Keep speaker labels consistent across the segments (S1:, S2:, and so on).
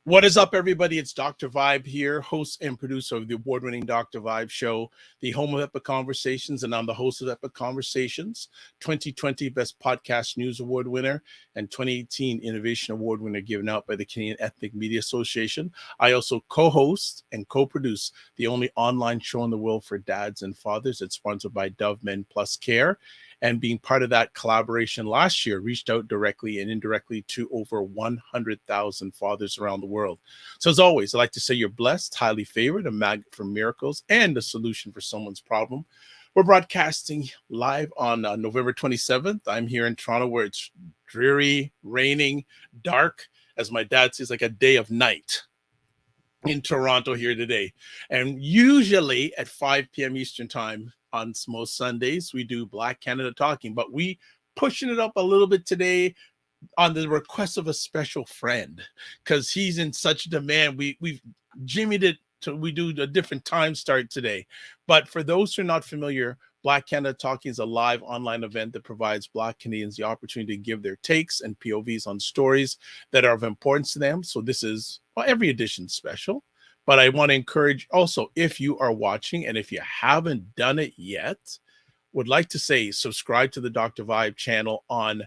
S1: What is up, everybody? It's Dr. Vibe here, host and producer of the award-winning Dr. Vibe show, the home of Epic Conversations, and I'm the host of Epic Conversations, 2020 Best Podcast News Award winner, and 2018 Innovation Award winner given out by the Canadian Ethnic Media Association. I also co-host and co-produce the only online show in the world for dads and fathers. It's sponsored by Dove Men Plus Care. And being part of that collaboration last year, reached out directly and indirectly to over 100,000 fathers around the world. So as always, I like to say you're blessed, highly favored, a magnet for miracles, and a solution for someone's problem. We're broadcasting live on November 27th. I'm here in Toronto where it's dreary, raining, dark, as my dad says, like a day of night in Toronto here today. And usually at 5 p.m. Eastern time, on most Sundays, we do Black Canada Talking, but we pushing it up a little bit today on the request of a special friend because he's in such demand. We've jimmied it to we do a different time start today. But for those who are not familiar, Black Canada Talking is a live online event that provides Black Canadians the opportunity to give their takes and POVs on stories that are of importance to them. So this is every edition special. But I want to encourage also, if you are watching and if you haven't done it yet, would like to say subscribe to the Dr. Vibe channel on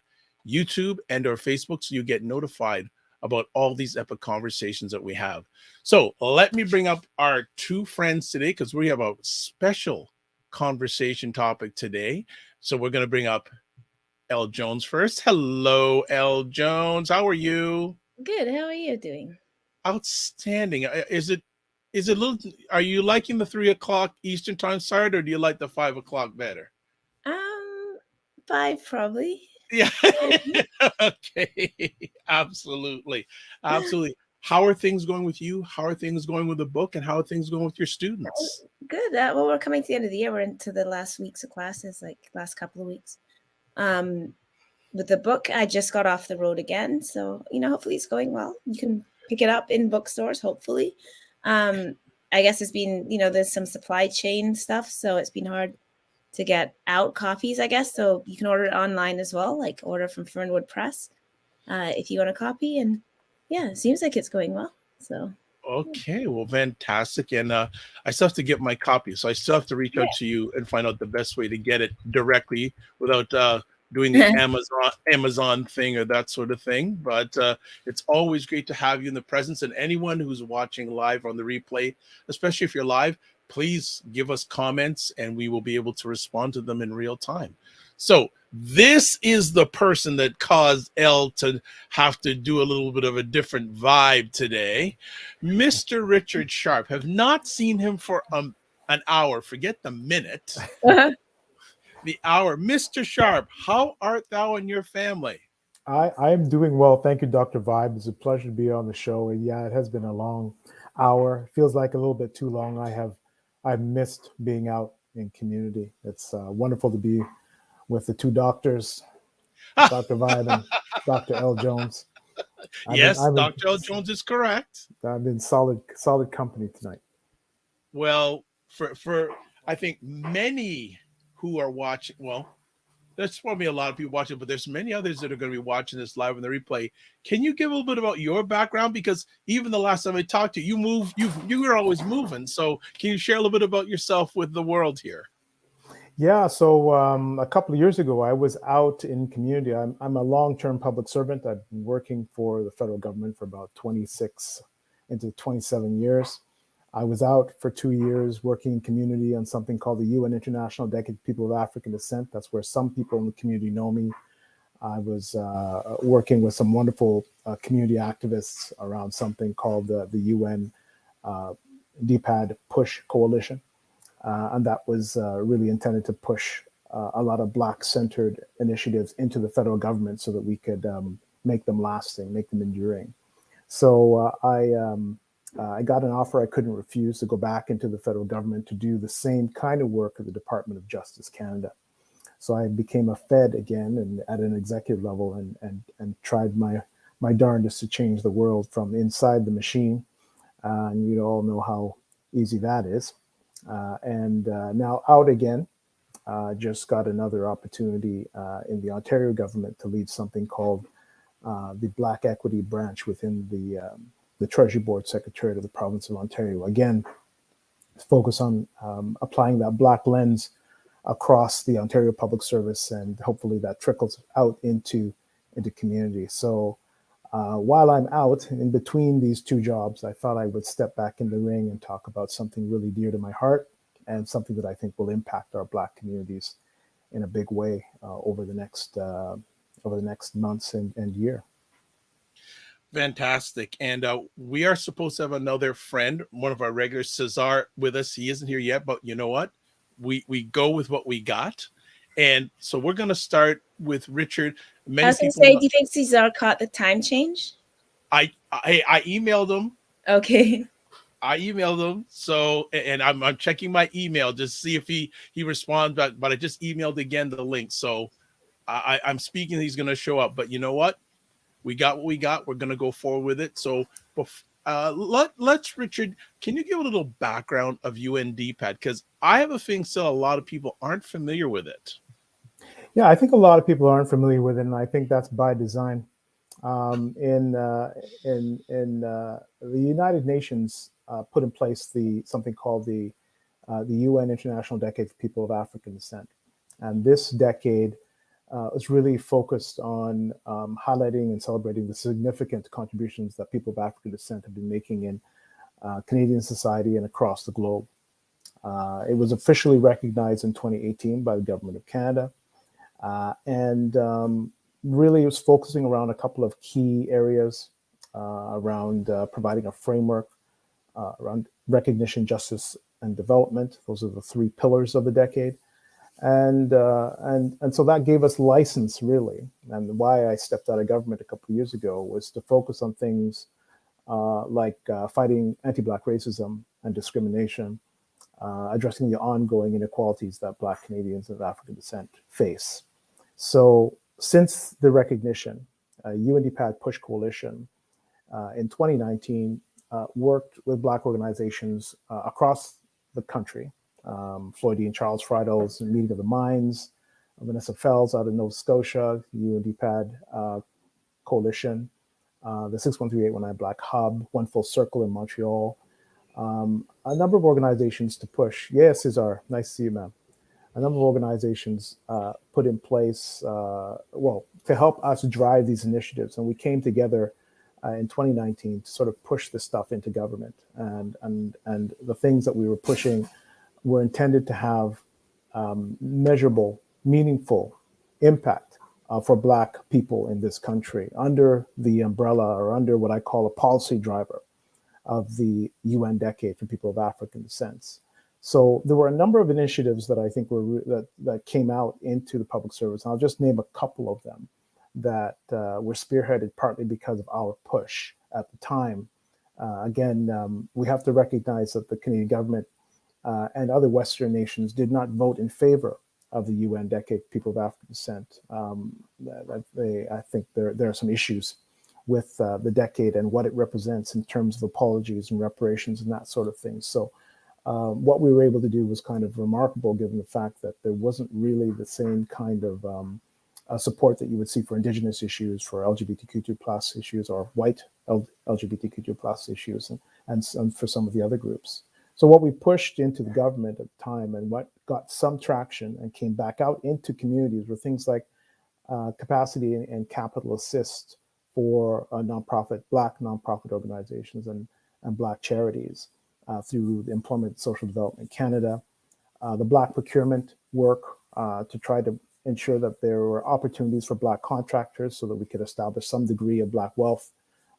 S1: YouTube and or Facebook so you get notified about all these epic conversations that we have. So let me bring up our two friends today because we have a special conversation topic today. So we're going to bring up Elle Jones first. Hello, Elle Jones. How are you?
S2: Good. How are you doing?
S1: Outstanding. Is it a little, are you liking the 3 o'clock Eastern time start or do you like the 5 o'clock better?
S2: 5 probably.
S1: Yeah. Okay. Absolutely. How are things going with you? How are things going with the book? And how are things going with your students?
S2: Good. Well, we're coming to the end of the year. We're into the last weeks of classes, like last couple of weeks. With the book, I just got off the road again. So, hopefully it's going well. You can pick it up in bookstores, hopefully. I guess it's been, there's some supply chain stuff. So it's been hard to get out copies, I guess. So you can order it online as well, like order from Fernwood Press if you want a copy. And yeah, it seems like it's going well. So.
S1: Okay, well, fantastic. And I still have to get my copy. So I still have to reach out to you and find out the best way to get it directly without doing the Amazon thing or that sort of thing. But it's always great to have you in the presence. And anyone who's watching live on the replay, especially if you're live, please give us comments and we will be able to respond to them in real time. So this is the person that caused Elle to have to do a little bit of a different vibe today. Mr. Richard Sharpe. Have not seen him for an hour. Forget the minute. The hour. Mr. Sharpe, how art thou and your family?
S3: I am doing well. Thank you, Dr. Vibe. It's a pleasure to be on the show. And yeah, it has been a long hour. It feels like a little bit too long. I've missed being out in community. It's wonderful to be with the two doctors, Dr. Vibe and Dr. Elle Jones.
S1: Dr. Elle Jones is correct.
S3: I've been solid company tonight.
S1: Well, for I think many who are watching, well, there's probably a lot of people watching, but there's many others that are going to be watching this live on the replay. Can you give a little bit about your background? Because even the last time I talked to you, you were always moving. So can you share a little bit about yourself with the world here?
S3: Yeah, so a couple of years ago, I was out in community. I'm a long-term public servant. I've been working for the federal government for about 26 into 27 years. I was out for 2 years working in community on something called the UN International Decade of People of African Descent. That's where some people in the community know me. I was working with some wonderful community activists around something called the UN DPAD Push Coalition. And that was really intended to push a lot of Black-centered initiatives into the federal government so that we could make them lasting, make them enduring. So I got an offer I couldn't refuse to go back into the federal government to do the same kind of work at the Department of Justice Canada. So I became a Fed again and at an executive level and tried my darndest to change the world from inside the machine. And you all know how easy that is. And now out again, just got another opportunity in the Ontario government to lead something called the Black Equity Branch within the the Treasury Board Secretariat of the province of Ontario. Again, focus on applying that Black lens across the Ontario Public Service, and hopefully that trickles out into community. So while I'm out in between these two jobs, I thought I would step back in the ring and talk about something really dear to my heart, and something that I think will impact our Black communities in a big way over the next months and year.
S1: Fantastic. And we are supposed to have another friend, one of our regulars, Cesar, with us. He isn't here yet, but you know what? We go with what we got. And so we're going to start with Richard.
S2: I was going to say, do you think Cesar caught the time change?
S1: I emailed him.
S2: Okay.
S1: I emailed him. So, and I'm checking my email just to see if he responds, but I just emailed again the link. So I'm speaking, he's going to show up. But you know what? We got what we got. We're going to go forward with it. So let's, Richard, can you give a little background of UNDPAD? Because I have a feeling still a lot of people aren't familiar with it.
S3: Yeah, I think a lot of people aren't familiar with it, and I think that's by design. In the United Nations put in place something called the UN International Decade for People of African Descent, and this decade is really focused on highlighting and celebrating the significant contributions that people of African descent have been making in Canadian society and across the globe. It was officially recognized in 2018 by the Government of Canada, and really it was focusing around a couple of key areas around providing a framework around recognition, justice, and development. Those are the three pillars of the decade. And so that gave us license, really. And why I stepped out of government a couple of years ago was to focus on things like fighting anti-Black racism and discrimination, addressing the ongoing inequalities that Black Canadians of African descent face. So since the recognition, UNDPAD Push Coalition in 2019 worked with Black organizations across the country. Floyd and Charles Friedl's Meeting of the Minds, Vanessa Fells out of Nova Scotia, UNDPAD Coalition, the 613-819 Black Hub, One Full Circle in Montreal, a number of organizations to push. Yes, Cesar, nice to see you, ma'am. A number of organizations put in place, to help us drive these initiatives. And we came together in 2019 to sort of push this stuff into government. And the things that we were pushing were intended to have measurable, meaningful impact for Black people in this country under the umbrella or under what I call a policy driver of the UN Decade for People of African Descent. So there were a number of initiatives that I think that came out into the public service. And I'll just name a couple of them that were spearheaded partly because of our push at the time. We have to recognize that the Canadian government and other Western nations did not vote in favor of the UN Decade for People of African Descent. I think there are some issues with the decade and what it represents in terms of apologies and reparations and that sort of thing. So what we were able to do was kind of remarkable, given the fact that there wasn't really the same kind of support that you would see for Indigenous issues, for LGBTQ2+ issues, or white LGBTQ2+ issues, and for some of the other groups. So what we pushed into the government at the time and what got some traction and came back out into communities were things like capacity and capital assist for Black nonprofit organizations and Black charities through the Employment Social Development Canada, the Black procurement work to try to ensure that there were opportunities for Black contractors so that we could establish some degree of Black wealth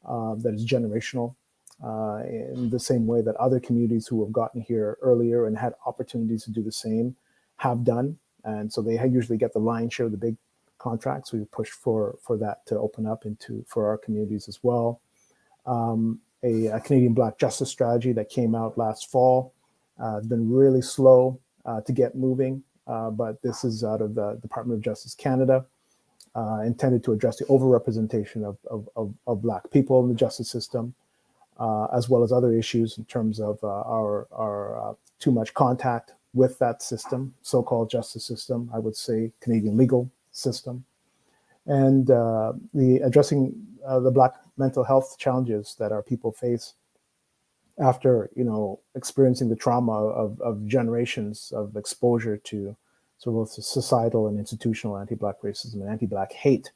S3: that is generational. In the same way that other communities who have gotten here earlier and had opportunities to do the same have done. And so they usually get the lion's share of the big contracts. We push for that to open up for our communities as well. A Canadian Black Justice Strategy that came out last fall has been really slow to get moving, but this is out of the Department of Justice Canada, intended to address the overrepresentation of Black people in the justice system, as well as other issues in terms of our too much contact with that system, so-called justice system, I would say Canadian legal system, and the addressing the Black mental health challenges that our people face after, experiencing the trauma of generations of exposure to sort of societal and institutional anti-Black racism and anti-Black hate.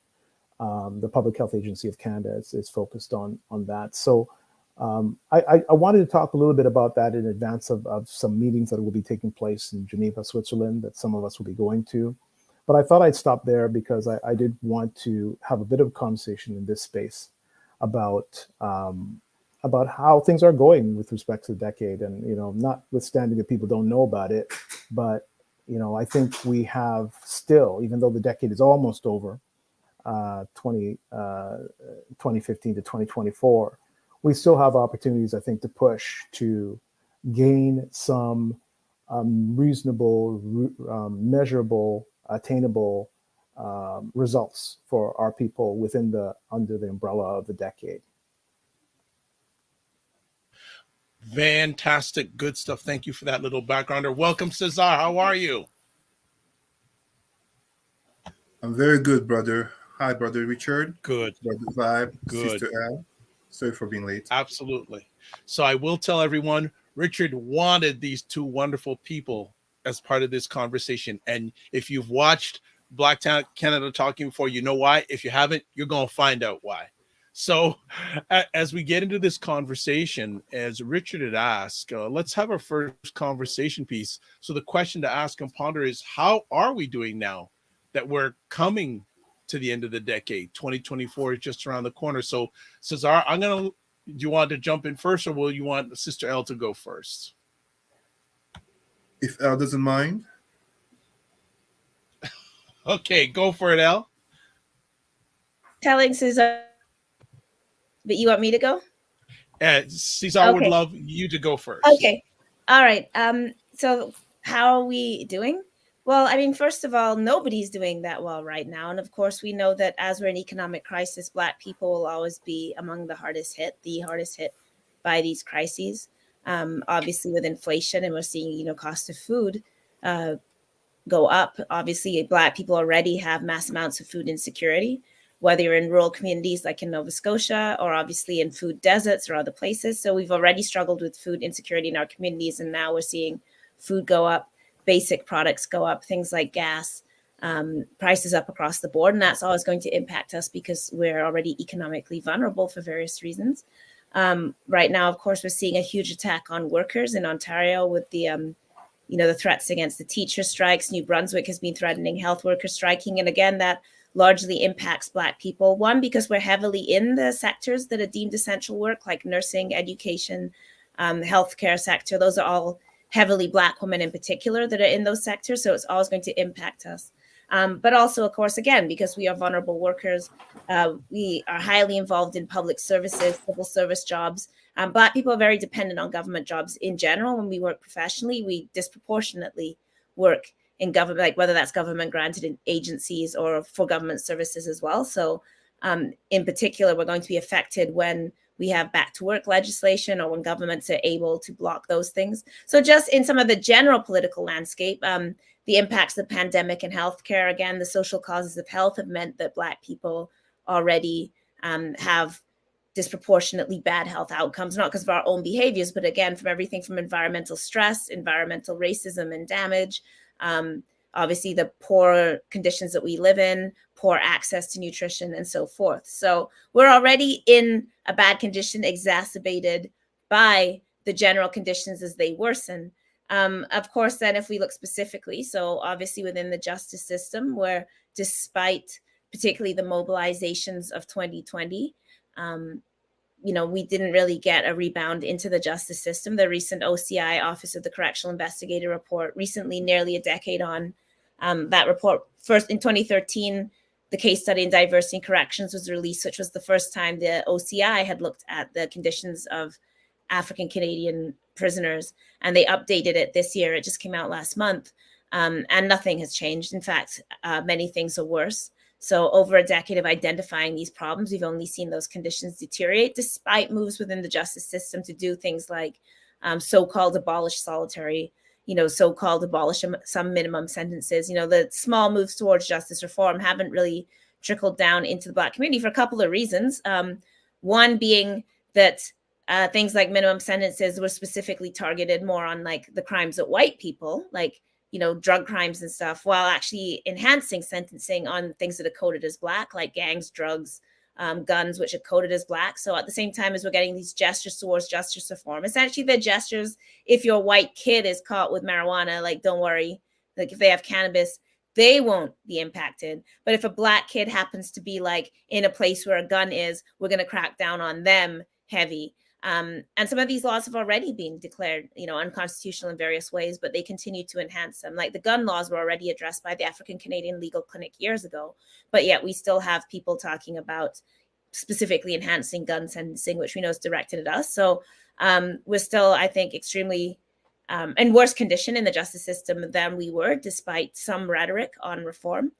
S3: The Public Health Agency of Canada is focused on that. So I wanted to talk a little bit about that in advance of some meetings that will be taking place in Geneva, Switzerland, that some of us will be going to. But I thought I'd stop there because I did want to have a bit of a conversation in this space about how things are going with respect to the decade. And, notwithstanding that people don't know about it, but, I think we have still, even though the decade is almost over, 2015 to 2024, we still have opportunities, I think, to push to gain some reasonable, measurable, attainable results for our people under the umbrella of the decade.
S1: Fantastic. Good stuff. Thank you for that little backgrounder. Welcome, Cesar. How are you?
S4: I'm very good, brother. Hi, Brother Richard.
S1: Good.
S4: Brother Vibe.
S1: Good.
S4: Sister L. Sorry for being late.
S1: Absolutely. So I will tell everyone, Richard wanted these two wonderful people as part of this conversation. And if you've watched Black Canada Talking before, you know why. If you haven't, you're going to find out why. So as we get into this conversation, as Richard had asked, let's have our first conversation piece. So the question to ask and ponder is, how are we doing now that we're coming to the end of the decade? 2024 is just around the corner. So Cesar, do you want to jump in first, or will you want Sister L to go first?
S4: If L doesn't mind.
S1: Okay, go for it, L.
S2: Telling Cesar, but you want me to go?
S1: Cesar would love you to go first.
S2: Okay. All right. So how are we doing? Well, I mean, first of all, nobody's doing that well right now. And of course, we know that as we're in economic crisis, Black people will always be among the hardest hit by these crises. Obviously, with inflation, and we're seeing, cost of food go up. Obviously, Black people already have mass amounts of food insecurity, whether you're in rural communities like in Nova Scotia, or obviously in food deserts or other places. So we've already struggled with food insecurity in our communities, and now we're seeing food go up, basic products go up, things like gas, prices up across the board. And that's always going to impact us because we're already economically vulnerable for various reasons. Right now, of course, we're seeing a huge attack on workers in Ontario with the threats against the teacher strikes. New Brunswick has been threatening health workers striking. And again, that largely impacts Black people. One, because we're heavily in the sectors that are deemed essential work, like nursing, education, healthcare sector. Those are all heavily Black women in particular that are in those sectors. So it's always going to impact us. But also, of course, again, because we are vulnerable workers, we are highly involved in public services, civil service jobs. Black people are very dependent on government jobs in general. When we work professionally, we disproportionately work in government, like whether that's government granted agencies or for government services as well. So in particular, we're going to be affected when we have back to work legislation or when governments are able to block those things. So just in some of the general political landscape, the impacts of the pandemic and healthcare, again, the social causes of health have meant that Black people already have disproportionately bad health outcomes, not because of our own behaviors, but again, from everything from environmental stress, environmental racism and damage, obviously the poor conditions that we live in, poor access to nutrition and so forth. So we're already in a bad condition exacerbated by the general conditions as they worsen. Of course, then if we look specifically, so obviously within the justice system, where despite particularly the mobilizations of 2020, we didn't really get a rebound into the justice system. The recent OCI, Office of the Correctional Investigator report, recently, nearly a decade on, that report, first in 2013, the case study in diversity in corrections was released, which was the first time the OCI had looked at the conditions of African Canadian prisoners, and they updated it this year. It just came out last month, and nothing has changed. In fact, many things are worse. So over a decade of identifying these problems, we've only seen those conditions deteriorate, despite moves within the justice system to do things like so-called abolish solitary, so-called abolish some minimum sentences. The small moves towards justice reform haven't really trickled down into the Black community for a couple of reasons. One being that things like minimum sentences were specifically targeted more on like the crimes of white people, like, you know, drug crimes and stuff, while actually enhancing sentencing on things that are coded as Black, like gangs, drugs, guns, which are coded as Black. So at the same time as we're getting these gestures towards justice reform, essentially the gestures, if your white kid is caught with marijuana, like, don't worry, like if they have cannabis, they won't be impacted. But if a Black kid happens to be like in a place where a gun is, we're going to crack down on them heavy. And some of these laws have already been declared, you know, unconstitutional in various ways, but they continue to enhance them. Like the gun laws were already addressed by the African Canadian Legal Clinic years ago, but yet we still have people talking about specifically enhancing gun sentencing, which we know is directed at us. So we're still, I think, extremely in worse condition in the justice system than we were, despite some rhetoric on reform.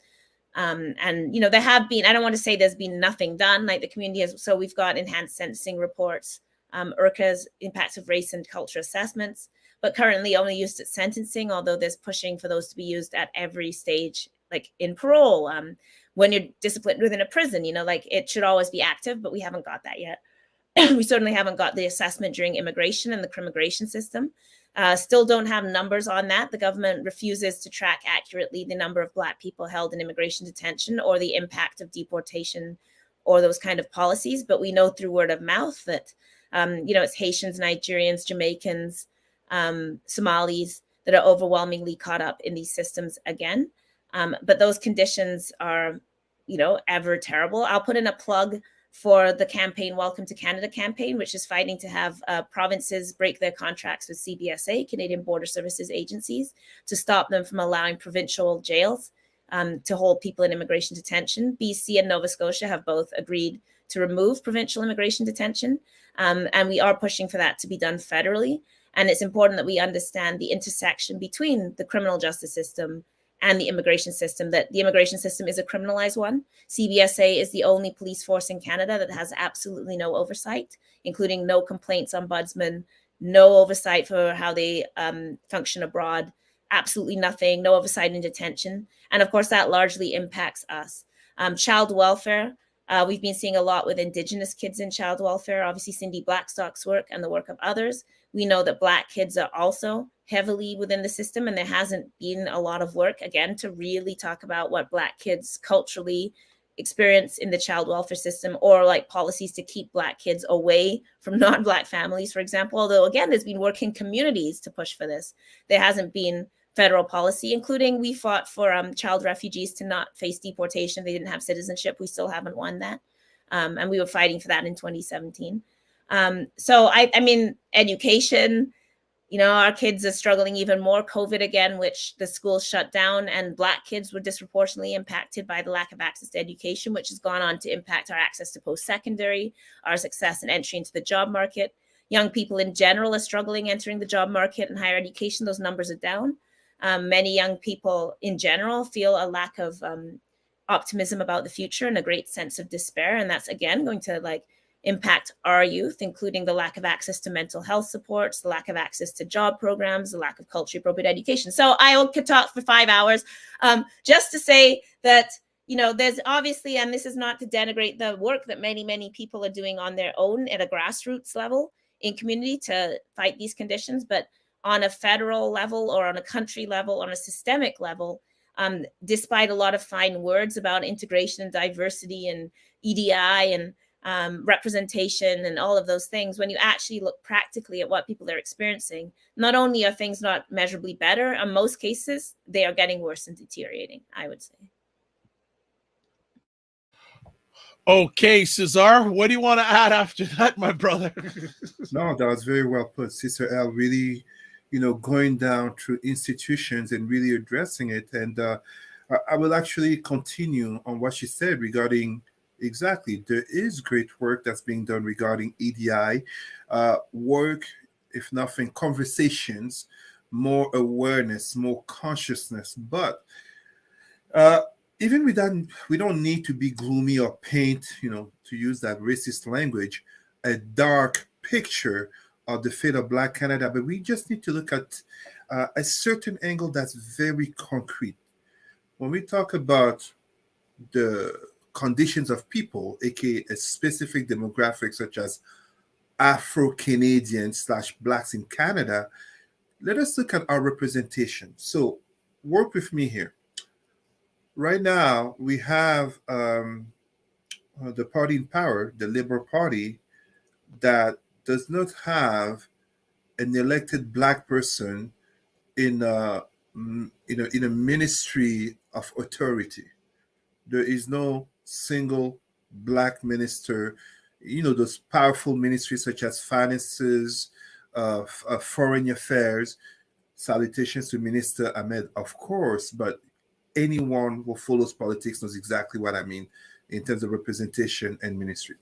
S2: And, you know, there have been, I don't want to say there's been nothing done, like the community has. So we've got enhanced sentencing reports, IRCA's impacts of race and culture assessments, but currently only used at sentencing, although there's pushing for those to be used at every stage, like in parole, when you're disciplined within a prison, you know, like it should always be active, but we haven't got that yet. We certainly haven't got the assessment during immigration and the crimmigration system. Still don't have numbers on that. The government refuses to track accurately the number of Black people held in immigration detention or the impact of deportation or those kind of policies. But we know through word of mouth that, you know, it's Haitians, Nigerians, Jamaicans, Somalis that are overwhelmingly caught up in these systems again. But those conditions are, you know, ever terrible. I'll put in a plug for the campaign, Welcome to Canada campaign, which is fighting to have provinces break their contracts with CBSA, Canadian Border Services agencies, to stop them from allowing provincial jails to hold people in immigration detention. BC and Nova Scotia have both agreed to remove provincial immigration detention, and we are pushing for that to be done federally. And it's important that we understand the intersection between the criminal justice system and the immigration system, that the immigration system is a criminalized one. CBSA is the only police force in Canada that has absolutely no oversight, including no complaints ombudsman, no oversight for how they function abroad, absolutely nothing, no oversight in detention. And of course, that largely impacts us. Child welfare, we've been seeing a lot with Indigenous kids in child welfare, obviously Cindy Blackstock's work and the work of others. We know that Black kids are also heavily within the system, and there hasn't been a lot of work, again, to really talk about what Black kids culturally experience in the child welfare system, or like policies to keep Black kids away from non-Black families, for example. Although, again, there's been work in communities to push for this. There hasn't been federal policy, including we fought for child refugees to not face deportation if they didn't have citizenship. We still haven't won that. And we were fighting for that in 2017. So I mean, education, you know, our kids are struggling even more. COVID again, which the schools shut down, and Black kids were disproportionately impacted by the lack of access to education, which has gone on to impact our access to post-secondary, our success and entry into the job market. Young people in general are struggling entering the job market and higher education. Those numbers are down. Many young people in general feel a lack of optimism about the future and a great sense of despair. And that's, again, going to like impact our youth, including the lack of access to mental health supports, the lack of access to job programs, the lack of culturally appropriate education. So I could talk for 5 hours just to say that, you know, there's obviously, and this is not to denigrate the work that many, many people are doing on their own at a grassroots level in community to fight these conditions, but on a federal level or on a country level, on a systemic level, despite a lot of fine words about integration and diversity and EDI and representation and all of those things, when you actually look practically at what people are experiencing, not only are things not measurably better, in most cases, they are getting worse and deteriorating, I would say.
S1: Okay, Cesar, what do you want to add after that, my brother?
S4: No, that was very well put, Sister L. Really, you know, going down through institutions and really addressing it. And I will actually continue on what she said regarding exactly, there is great work that's being done regarding EDI, work, if nothing, conversations, more awareness, more consciousness. But even with that, we don't need to be gloomy or paint, you know, to use that racist language, a dark picture of the fate of Black Canada. But we just need to look at a certain angle that's very concrete. When we talk about the conditions of people, aka a specific demographic such as Afro-Canadians slash blacks in Canada, let us look at our representation. So work with me here. Right now, we have the party in power, the Liberal Party, that does not have an elected black person in in a ministry of authority. There is no single black minister. Those powerful ministries such as finances, foreign affairs. Salutations to Minister Ahmed, of course, but anyone who follows politics knows exactly what I mean in terms of representation and ministry.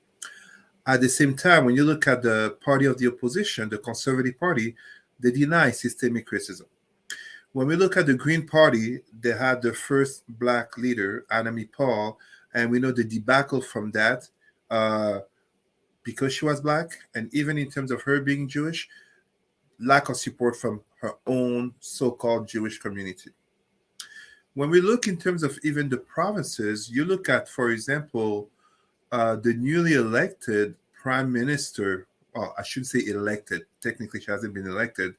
S4: At the same time, when you look at the party of the opposition, the Conservative Party, they deny systemic racism. When we look at the Green Party, they had the first black leader, Anami Paul, and we know the debacle from that because she was black, and even in terms of her being Jewish, lack of support from her own so-called Jewish community. When we look in terms of even the provinces, you look at, for example, the newly elected prime minister. Well, I shouldn't say elected. Technically, she hasn't been elected.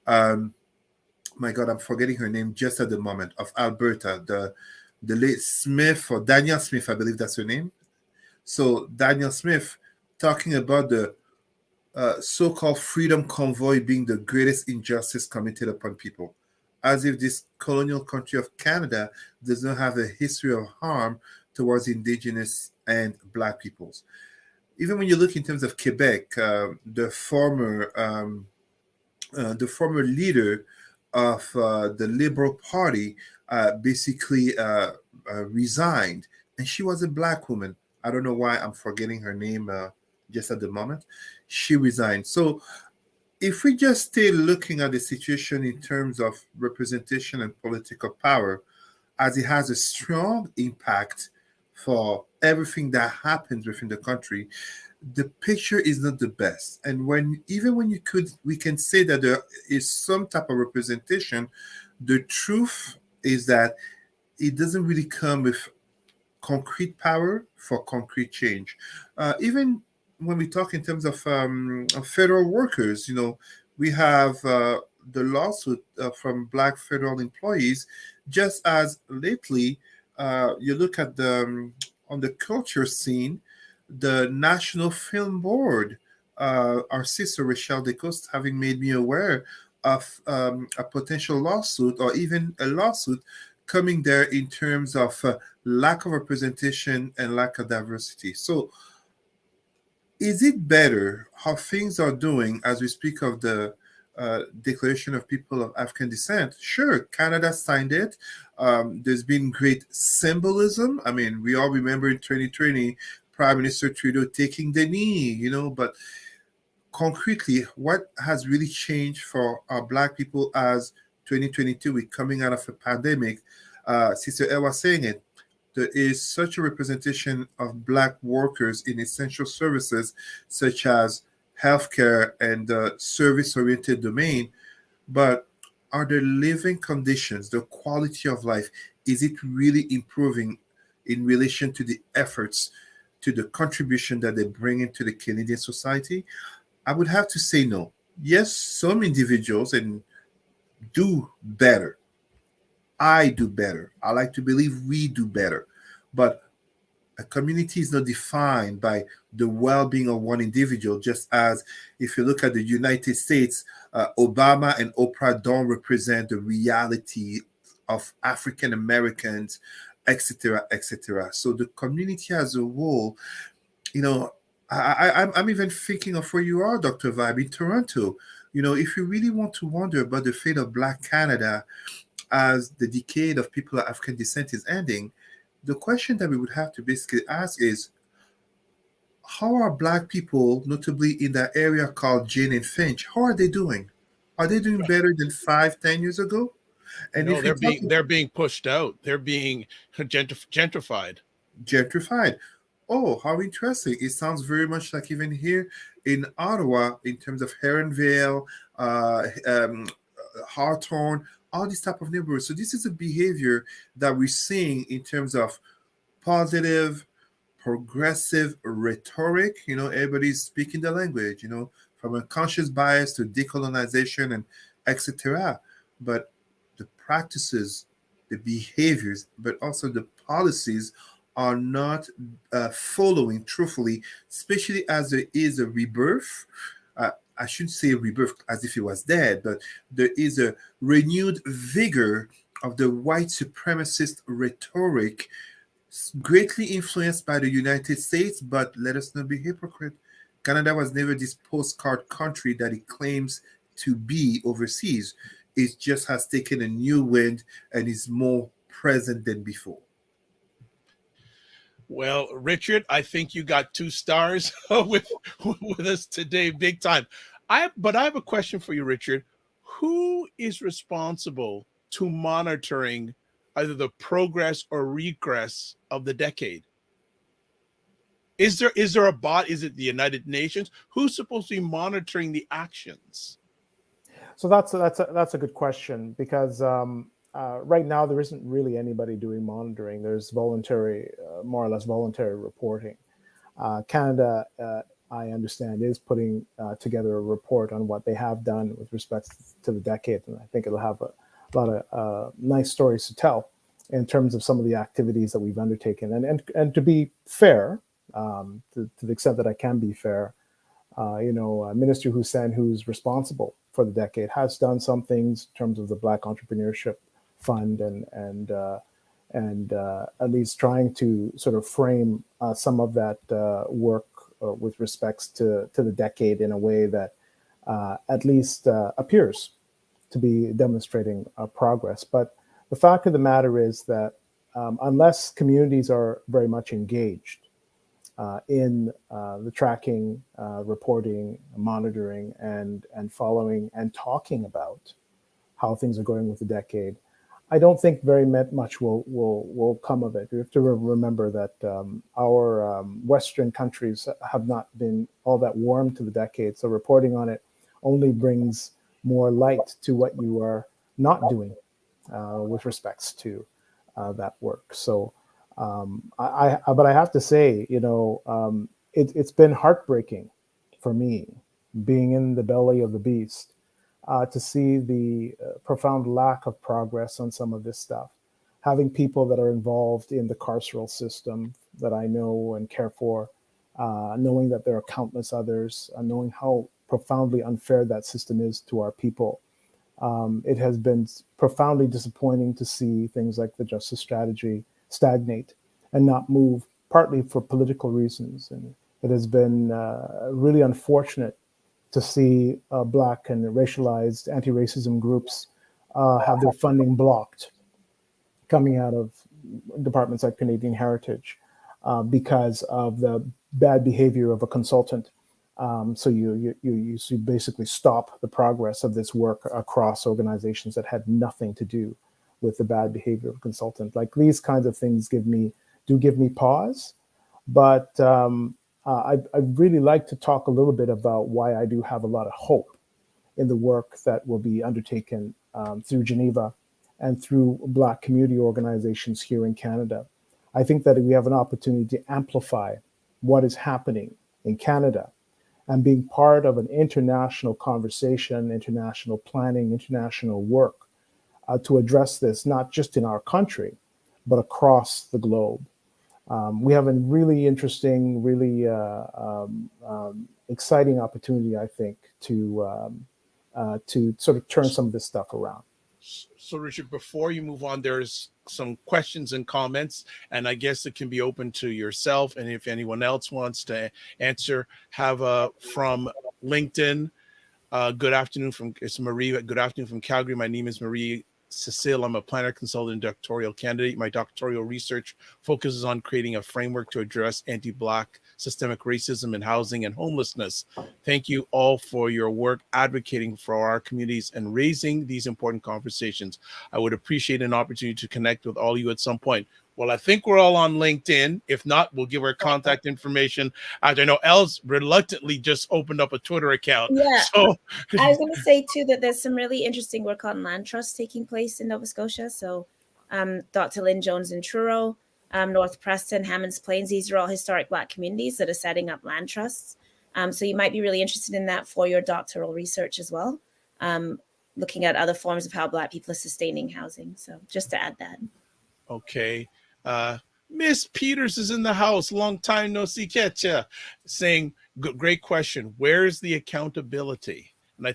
S4: My God, I'm forgetting her name just at the moment, of Alberta, the late Smith, or Danielle Smith, I believe that's her name. So Danielle Smith talking about the so-called freedom convoy being the greatest injustice committed upon people, as if this colonial country of Canada does not have a history of harm towards Indigenous and Black peoples. Even when you look in terms of Quebec, the former leader of the Liberal Party basically resigned, and she was a Black woman. I don't know why I'm forgetting her name just at the moment. She resigned. So if we just stay looking at the situation in terms of representation and political power, as it has a strong impact for everything that happens within the country, the picture is not the best. And when we can say that there is some type of representation, the truth is that it doesn't really come with concrete power for concrete change. Even when we talk in terms of federal workers, we have the lawsuit from Black federal employees, just as lately you look at on the culture scene, the National Film Board, our sister Rachelle DeCoste having made me aware of a potential lawsuit, or even a lawsuit coming there in terms of lack of representation and lack of diversity. So is it better how things are doing as we speak of the Declaration of People of African Descent? Sure, Canada signed it. There's been great symbolism. I mean, we all remember in 2020, Prime Minister Trudeau taking the knee, but concretely, what has really changed for our Black people as 2022, we're coming out of a pandemic? Sister El was saying it. There is such a representation of Black workers in essential services such as healthcare and the service-oriented domain, but are the living conditions, the quality of life, is it really improving in relation to the efforts, to the contribution that they bring into the Canadian society? I would have to say no. Yes, some individuals do better. I do better. I like to believe we do better. But a community is not defined by the well-being of one individual, just as if you look at the United States, Obama and Oprah don't represent the reality of African Americans, etc., etc. So the community as a whole, I'm even thinking of where you are, Dr. Vibe, in Toronto. If you really want to wonder about the fate of Black Canada as the decade of people of African descent is ending, the question that we would have to basically ask is, how are Black people, notably in that area called Jane and Finch, how are they doing? Are they doing better than 5-10 years ago? And
S1: no, they're being pushed out. They're being gentrified.
S4: Gentrified. Oh, how interesting. It sounds very much like even here in Ottawa, in terms of Heronvale, Hawthorne, all these type of neighborhoods. So this is a behavior that we're seeing in terms of positive progressive rhetoric. Everybody's speaking the language, from unconscious bias to decolonization and etc. But the practices, the behaviors, but also the policies are not following truthfully, especially as there is a rebirth. I shouldn't say rebirth as if it was dead, but there is a renewed vigor of the white supremacist rhetoric, greatly influenced by the United States. But let us not be hypocrite. Canada was never this postcard country that it claims to be overseas. It just has taken a new wind and is more present than before.
S1: Well, Richard, I think you got 2 stars with us today, big time. But I have a question for you, Richard. Who is responsible to monitoring either the progress or regress of the decade? Is there a bot? Is it the United Nations? Who's supposed to be monitoring the actions?
S3: So that's a good question, because right now there isn't really anybody doing monitoring. There's voluntary, more or less voluntary reporting. Canada, I understand, is putting together a report on what they have done with respect to the decade, and I think it'll have a lot of nice stories to tell in terms of some of the activities that we've undertaken. And to be fair, to the extent that I can be fair, Minister Hussein, who's responsible for the decade, has done some things in terms of the Black Entrepreneurship Fund and at least trying to sort of frame some of that work with respects to the decade in a way that at least appears to be demonstrating progress. But the fact of the matter is that unless communities are very much engaged in the tracking, reporting, monitoring, and following and talking about how things are going with the decade, I don't think very much will come of it. We have to remember that our Western countries have not been all that warm to the decade, so reporting on it only brings more light to what you are not doing with respects to that work. So. But I have to say, it's been heartbreaking for me, being in the belly of the beast, to see the profound lack of progress on some of this stuff. Having people that are involved in the carceral system that I know and care for, knowing that there are countless others, knowing how profoundly unfair that system is to our people. It has been profoundly disappointing to see things like the justice strategy stagnate and not move, partly for political reasons. And it has been really unfortunate to see Black and racialized anti-racism groups have their funding blocked coming out of departments like Canadian Heritage because of the bad behavior of a consultant. So you basically stop the progress of this work across organizations that had nothing to do with the bad behavior of a consultant. Like, these kinds of things give me pause. But I'd really like to talk a little bit about why I do have a lot of hope in the work that will be undertaken through Geneva and through Black community organizations here in Canada. I think that we have an opportunity to amplify what is happening in Canada and being part of an international conversation, international planning, international work to address this, not just in our country, but across the globe. We have a really interesting, really exciting opportunity, I think, to sort of turn some of this stuff around.
S1: So, Richard, before you move on, there's some questions and comments, and I guess it can be open to yourself, and if anyone else wants to answer. Have from LinkedIn. Good afternoon it's Marie. Good afternoon from Calgary. My name is Marie Cecile. I'm a planner, consultant, doctoral candidate. My doctoral research focuses on creating a framework to address anti-Black systemic racism in housing and homelessness. Thank you all for your work advocating for our communities and raising these important conversations. I would appreciate an opportunity to connect with all of you at some point. Well, I think we're all on LinkedIn. If not, we'll give our contact information. I know Els reluctantly just opened up a Twitter account.
S2: Yeah.
S1: So
S2: I was going to say, too, that there's some really interesting work on land trusts taking place in Nova Scotia. So Dr. Lynn Jones in Truro North Preston, Hammonds Plains. These are all historic Black communities that are setting up land trusts. So you might be really interested in that for your doctoral research as well, looking at other forms of how Black people are sustaining housing. So just to add that.
S1: Okay. Miss Peters is in the house. Long time no see, Ketcha. Saying, great question. Where's the accountability? And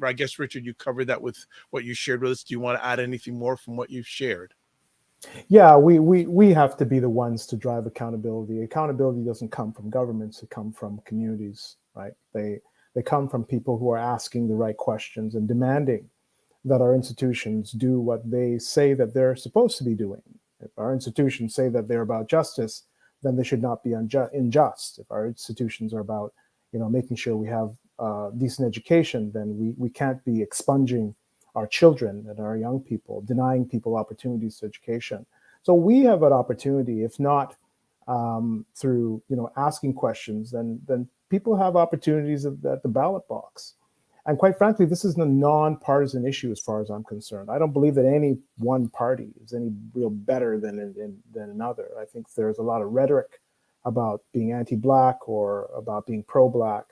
S1: I guess, Richard, you covered that with what you shared with us. Do you want to add anything more from what you've shared?
S3: Yeah, we have to be the ones to drive accountability. Accountability doesn't come from governments; it comes from communities, right? They come from people who are asking the right questions and demanding that our institutions do what they say that they're supposed to be doing. If our institutions say that they're about justice, then they should not be unjust. If our institutions are about, making sure we have decent education, then we can't be expunging our children and our young people, denying people opportunities to education. So we have an opportunity, if not through asking questions, then people have opportunities at the ballot box. And quite frankly, this is a non-partisan issue as far as I'm concerned. I don't believe that any one party is any real better than another. I think there's a lot of rhetoric about being anti-Black or about being pro-Black.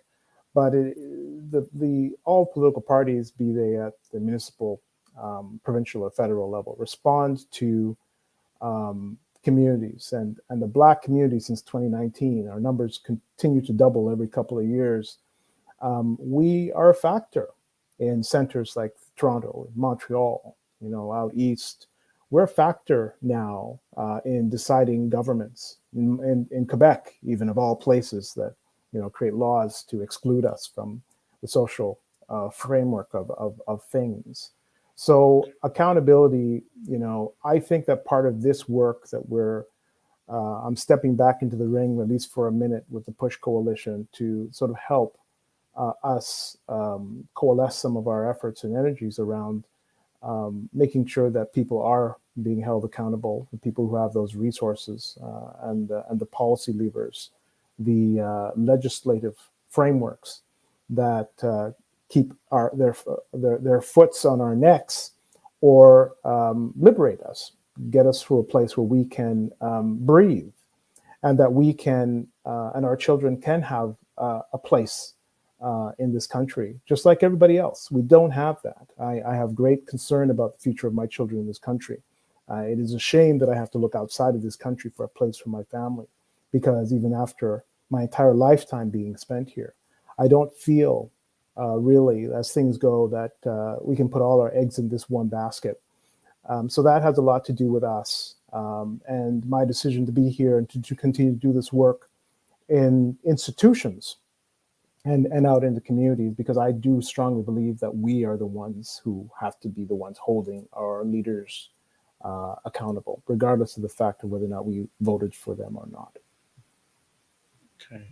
S3: But the all political parties, be they at the municipal, provincial, or federal level, respond to communities. And the Black community since 2019, our numbers continue to double every couple of years. We are a factor in centers like Toronto, Montreal, out east. We're a factor now in deciding governments in Quebec, even of all places, that create laws to exclude us from the social framework of things. So accountability, I think that part of this work that I'm stepping back into the ring, at least for a minute, with the Push Coalition to sort of help us coalesce some of our efforts and energies around making sure that people are being held accountable, the people who have those resources and the policy levers, the legislative frameworks that keep their foots on our necks or liberate us, get us to a place where we can breathe, and that we can and our children can have a place in this country, just like everybody else. We don't have that. I have great concern about the future of my children in this country. It is a shame that I have to look outside of this country for a place for my family, because even after my entire lifetime being spent here, I don't feel really, as things go, that we can put all our eggs in this one basket. So that has a lot to do with us and my decision to be here and to continue to do this work in institutions and out in the communities, because I do strongly believe that we are the ones who have to be the ones holding our leaders accountable, regardless of the fact of whether or not we voted for them or not.
S1: Okay.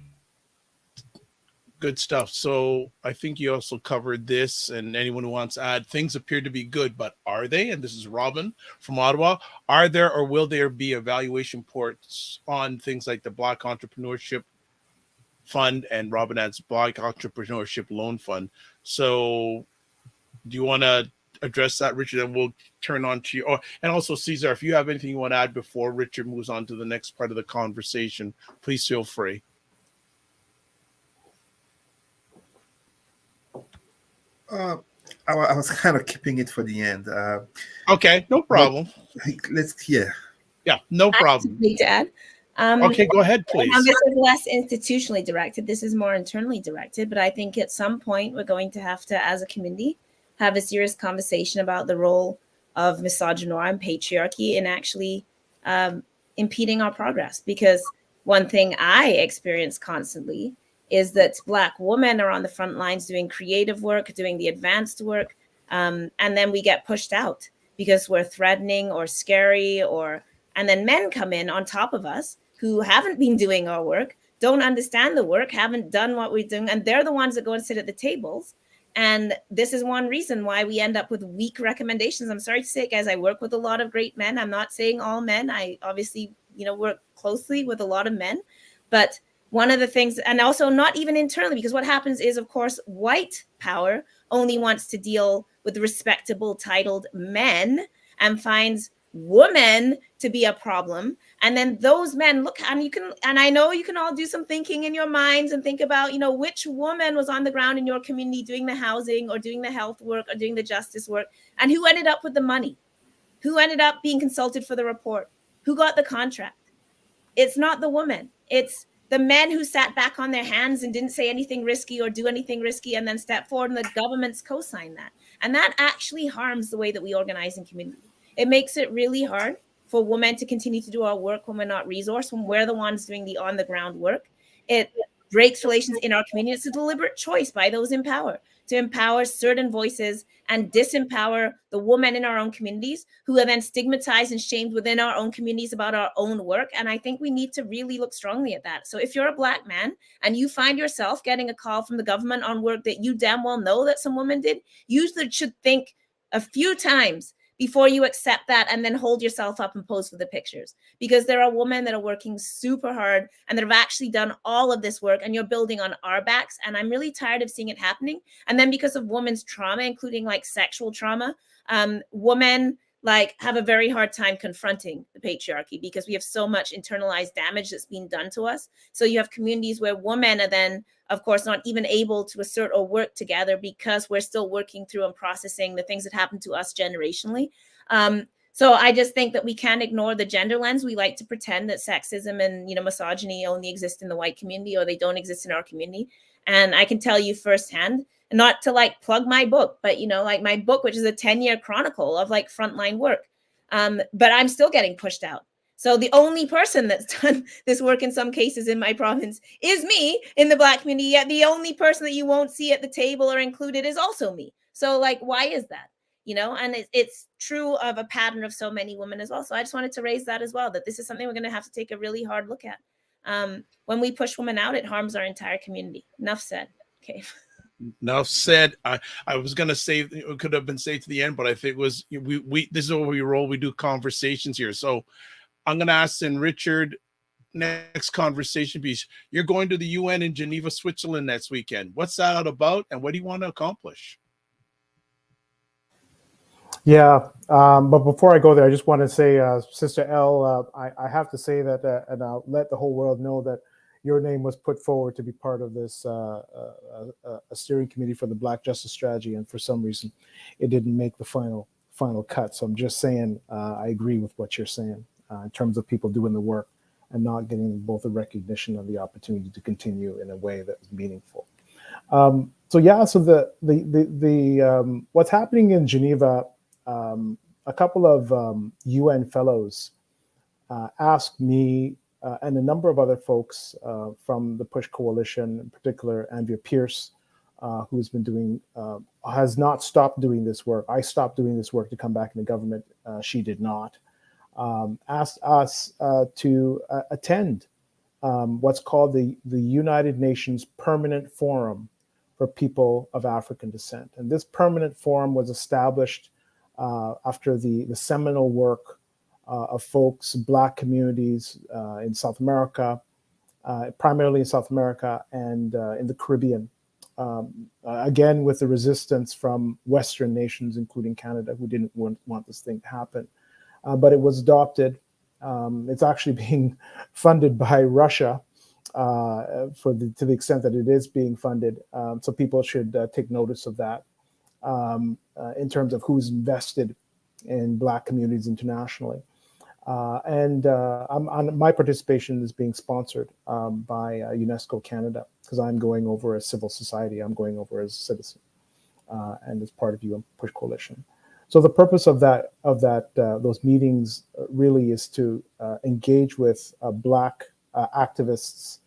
S1: Good stuff. So I think you also covered this, and anyone who wants to add, things appear to be good, but are they? And this is Robin from Ottawa. Are there or will there be evaluation reports on things like the Black Entrepreneurship Fund and Robin adds Black Entrepreneurship Loan Fund? So do you want to address that, Richard? And we'll turn on to you. Oh, and also, Cesar, if you have anything you want to add before Richard moves on to the next part of the conversation, please feel free.
S4: I was kind of keeping it for the end.
S1: Okay, no problem.
S4: Yeah,
S1: no problem.
S2: To add.
S1: Okay, go ahead, please.
S2: Now, this is less institutionally directed. This is more internally directed. But I think at some point we're going to have to, as a community, have a serious conversation about the role of misogynoir and patriarchy in actually impeding our progress. Because one thing I experience constantly is that Black women are on the front lines doing creative work, doing the advanced work, and then we get pushed out because we're threatening or scary, and then men come in on top of us who haven't been doing our work, don't understand the work, haven't done what we're doing, and they're the ones that go and sit at the tables. And this is one reason why we end up with weak recommendations. I'm sorry to say it, guys, I work with a lot of great men. I'm not saying all men. I obviously, work closely with a lot of men, but one of the things, and also not even internally, because what happens is, of course, white power only wants to deal with respectable, titled men and finds women to be a problem, and then those men look, and I know you can all do some thinking in your minds and think about, you know, which woman was on the ground in your community doing the housing or doing the health work or doing the justice work, and who ended up with the money, who ended up being consulted for the report, who got the contract. It's not the woman, it's the men who sat back on their hands and didn't say anything risky or do anything risky and then step forward, and the governments co-sign that. And that actually harms the way that we organize in community. It makes it really hard for women to continue to do our work when we're not resourced, when we're the ones doing the on the ground work. It breaks relations in our community. It's a deliberate choice by those in power to empower certain voices and disempower the women in our own communities who are then stigmatized and shamed within our own communities about our own work. And I think we need to really look strongly at that. So if you're a Black man and you find yourself getting a call from the government on work that you damn well know that some woman did, you should think a few times before you accept that and then hold yourself up and pose for the pictures. Because there are women that are working super hard and that have actually done all of this work, and you're building on our backs. And I'm really tired of seeing it happening. And then because of women's trauma, including like sexual trauma, women like have a very hard time confronting the patriarchy because we have so much internalized damage that's been done to us. So you have communities where women are then, of course, not even able to assert or work together because we're still working through and processing the things that happened to us generationally. So I just think that we can't ignore the gender lens. We like to pretend that sexism and, you know, misogyny only exist in the white community or they don't exist in our community. And I can tell you firsthand, not to like plug my book, but, you know, like my book, which is a 10-year chronicle of like frontline work, but I'm still getting pushed out. So the only person that's done this work in some cases in my province is me in the Black community, yet the only person that you won't see at the table or included is also me. So like, why is that? You know, and it's true of a pattern of so many women as well. So I just wanted to raise that as well, that this is something we're going to have to take a really hard look at. When we push women out, it harms our entire community. Enough said. Okay.
S1: Enough said. I was gonna say it could have been saved to the end, but I think it was we this is where we roll. We do conversations here. So I'm gonna ask then Richard, next conversation piece. You're going to the UN in Geneva, Switzerland next weekend. What's that about, and what do you want to accomplish?
S3: Yeah, but before I go there, I just want to say, Sister L, I have to say that, and I'll let the whole world know that your name was put forward to be part of this a steering committee for the Black Justice Strategy, and for some reason, it didn't make the final cut. So I'm just saying, I agree with what you're saying in terms of people doing the work and not getting both the recognition and the opportunity to continue in a way that was meaningful. So yeah, so the what's happening in Geneva. A couple of UN fellows asked me and a number of other folks from the PUSH Coalition, in particular Andrea Pierce, who's been doing, has not stopped doing this work. I stopped doing this work to come back in the government. She did not. Asked us to attend what's called the United Nations Permanent Forum for People of African Descent. And this permanent forum was established after the seminal work of folks, Black communities in South America, primarily in South America and in the Caribbean. Again, with the resistance from Western nations, including Canada, who didn't want this thing to happen. But it was adopted. It's actually being funded by Russia to the extent that it is being funded. So people should take notice of that. In terms of who's invested in Black communities internationally. My participation is being sponsored by UNESCO Canada, because I'm going over as civil society, I'm going over as a citizen, and as part of UN PUSH Coalition. So the purpose of those meetings really is to engage with Black activists,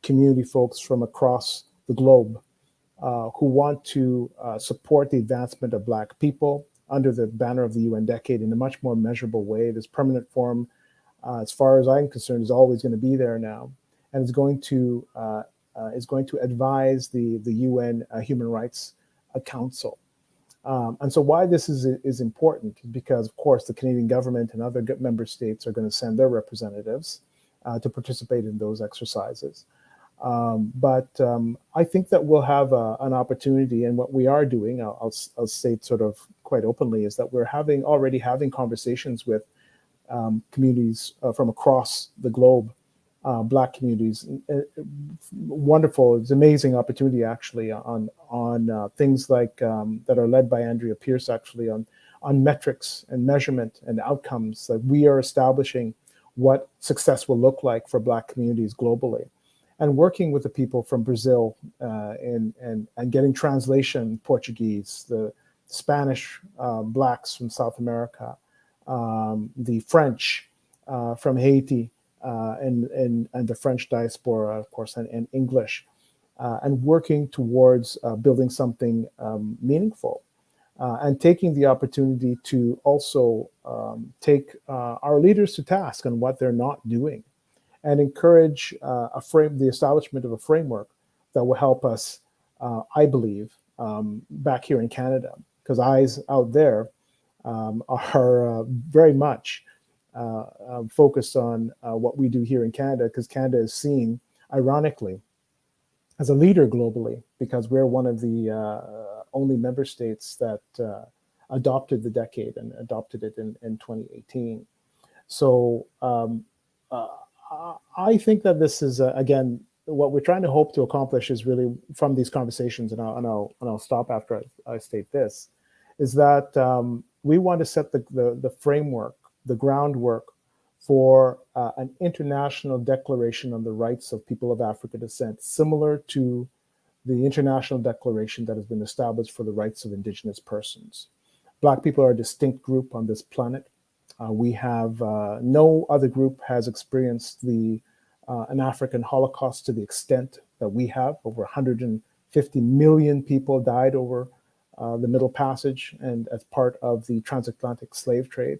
S3: community folks from across the globe, who want to support the advancement of Black people under the banner of the UN Decade in a much more measurable way. This permanent forum, as far as I'm concerned, is always going to be there now, and is going to advise the UN Human Rights Council. And so why this is important is because, of course, the Canadian government and other member states are going to send their representatives to participate in those exercises. But I think that we'll have an opportunity, and what we are doing, I'll state sort of quite openly, is that we're already having conversations with communities from across the globe, Black communities. Wonderful, it's an amazing opportunity actually on things like that are led by Andrea Pierce actually on metrics and measurement and outcomes. That we are establishing what success will look like for Black communities globally, and working with the people from Brazil and getting translation Portuguese, the Spanish Blacks from South America, the French from Haiti, and the French diaspora, of course, and English, and working towards building something meaningful, and taking the opportunity to also take our leaders to task on what they're not doing, and encourage the establishment of a framework that will help us, I believe, back here in Canada, because eyes out there are very much focused on what we do here in Canada, because Canada is seen, ironically, as a leader globally, because we're one of the only member states that adopted the decade and adopted it in 2018. So I think that this is, again, what we're trying to hope to accomplish is really from these conversations, and I'll stop after I state this, is that we want to set the framework, the groundwork for an international declaration on the rights of people of African descent, similar to the international declaration that has been established for the rights of Indigenous persons. Black people are a distinct group on this planet. We have no other group has experienced an African Holocaust to the extent that we have. Over 150 million people died over the Middle Passage and as part of the transatlantic slave trade.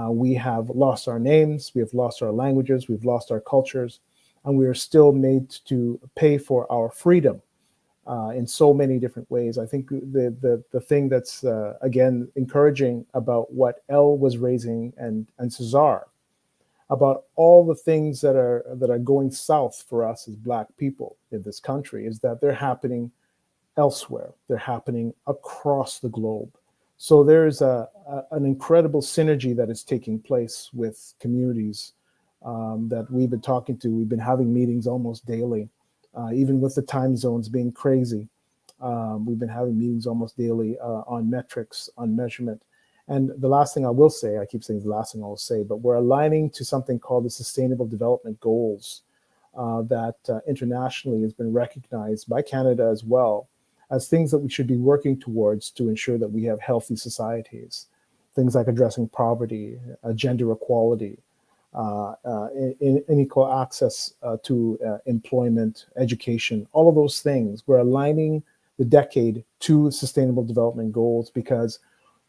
S3: We have lost our names, we have lost our languages, we've lost our cultures, and we are still made to pay for our freedom in so many different ways. I think the thing that's, again, encouraging about what Elle was raising and Cesar, about all the things that are going south for us as Black people in this country, is that they're happening elsewhere. They're happening across the globe. So there's an incredible synergy that is taking place with communities that we've been talking to. We've been having meetings almost daily, even with the time zones being crazy. We've been having meetings almost daily on metrics, on measurement. And the last thing I will say, I keep saying the last thing I will say, but we're aligning to something called the Sustainable Development Goals that internationally has been recognized by Canada as well as things that we should be working towards to ensure that we have healthy societies. Things like addressing poverty, gender equality, unequal access to employment, education, all of those things. We're aligning the decade to Sustainable Development Goals because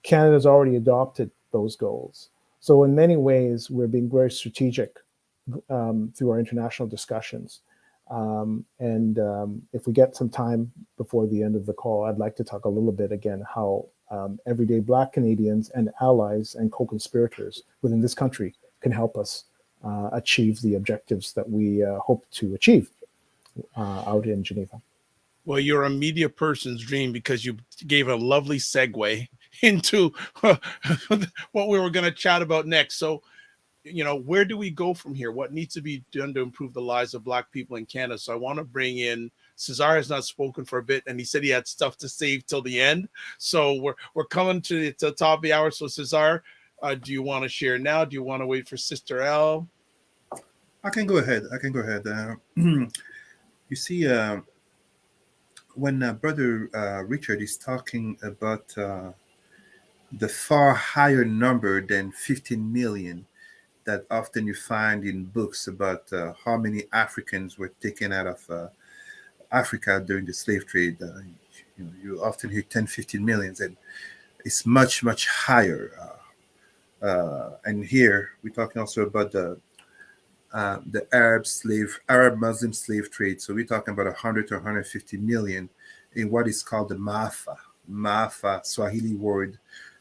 S3: Canada's already adopted those goals. So in many ways, we're being very strategic through our international discussions. If we get some time before the end of the call, I'd like to talk a little bit again how everyday Black Canadians and allies and co-conspirators within this country can help us achieve the objectives that we hope to achieve out in Geneva.
S1: Well, you're a media person's dream because you gave a lovely segue into what we were going to chat about next. So, where do we go from here? What needs to be done to improve the lives of Black people in Canada? So I want to bring in, Cesar has not spoken for a bit, and he said he had stuff to save till the end. So we're coming to the top of the hour. So Cesar, do you want to share now? Do you want to wait for Sister Elle?
S4: I can go ahead. You see, when Brother Richard is talking about the far higher number than 15 million that often you find in books about how many Africans were taken out of Africa during the slave trade, you often hear 10, 15 millions, and it's much, much higher. And here we're talking also about the Arab Muslim slave trade. So we're talking about 100 to 150 million in what is called the Maafa, Swahili word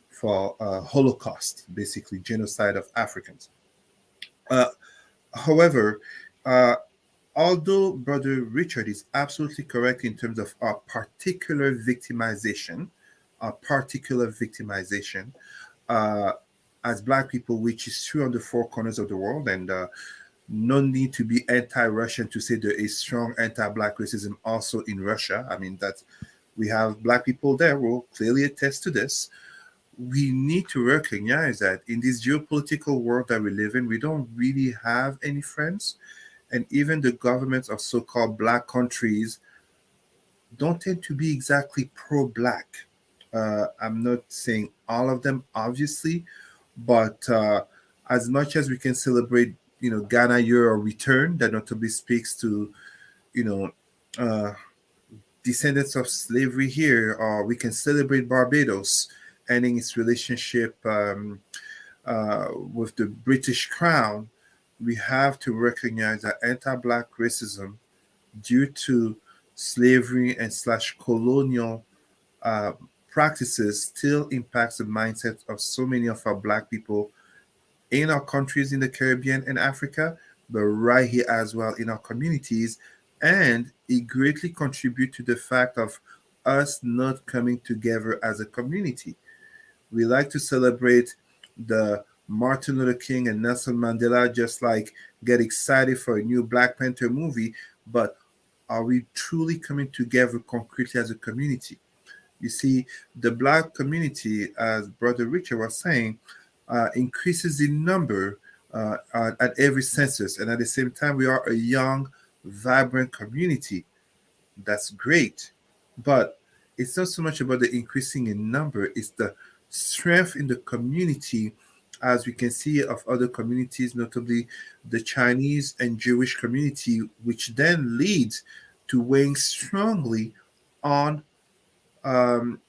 S4: for Holocaust, basically genocide of Africans. However, although Brother Richard is absolutely correct in terms of our particular victimization, as Black people, which is true on the four corners of the world. And no need to be anti-Russian to say there is strong anti-Black racism also in Russia. I mean, that we have Black people there who will clearly attest to this. We need to recognize that in this geopolitical world that we live in, we don't really have any friends. And even the governments of so-called Black countries don't tend to be exactly pro-Black. I'm not saying all of them, obviously, but as much as we can celebrate, Ghana Year or Return, that notably speaks to, you know, uh, descendants of slavery here, or we can celebrate Barbados ending its relationship with the British Crown. We have to recognize that anti-Black racism, due to slavery and slash colonial uh, practices, still impacts the mindset of so many of our Black people in our countries in the Caribbean and Africa, but right here as well in our communities. And it greatly contributes to the fact of us not coming together as a community. We like to celebrate the Martin Luther King and Nelson Mandela, just like get excited for a new Black Panther movie, but are we truly coming together concretely as a community? You see, the Black community, as Brother Richard was saying, increases in number at every census. And at the same time, we are a young, vibrant community. That's great. But it's not so much about the increasing in number, it's the strength in the community, as we can see of other communities, notably the Chinese and Jewish community, which then leads to weighing strongly on um,